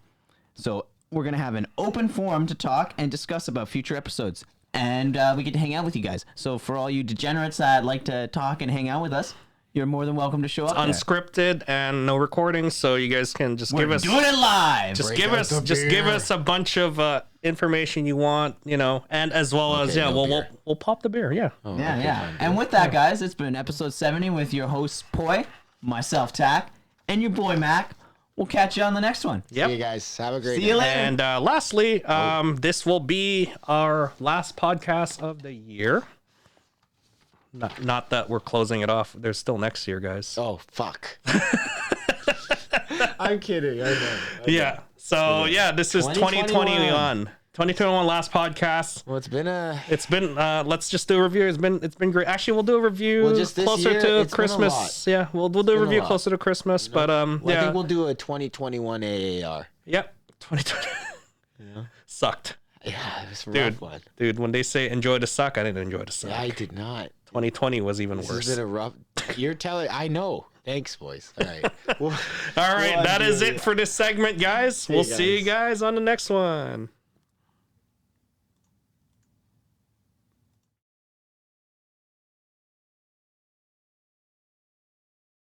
So we're gonna have an open forum to talk and discuss about future episodes, and we get to hang out with you guys. So for all you degenerates that like to talk and hang out with us, you're more than welcome to show up. there. Unscripted and no recording, so you guys can just We're give us doing it live. just Break give out us the just give beer. us a bunch of information you want, and as well as Okay, no we'll beer. we'll pop the beer, yeah. Yeah. And with that, guys, it's been episode 70 with your hosts Poi, myself Tack, and your boy Mac. We'll catch you on the next one. Yep. See you guys. Have a great See you day. later. And lastly, this will be our last podcast of the year. Not that we're closing it off. There's still next year, guys. Oh, fuck. I'm kidding. I know. Yeah. So yeah, this is 2021. 2021 last podcast. Well, it's been It's been let's just do a review. It's been great. Actually, we'll do a review Well, just this closer year, to it's been a Christmas. lot. Yeah, we'll do a been a review lot. closer to Christmas, but I yeah. think we'll do a 2021 AAR. Yep. 2020 sucked. Yeah, it was a Dude. rough one. Dude, when they say enjoy the suck, I didn't enjoy the suck. Yeah, I did not. 2020 was even This worse. has been a rough. You're telling. I know. Thanks, boys. All right. All right, that is it for this segment, guys. We'll see you guys. guys on the next one.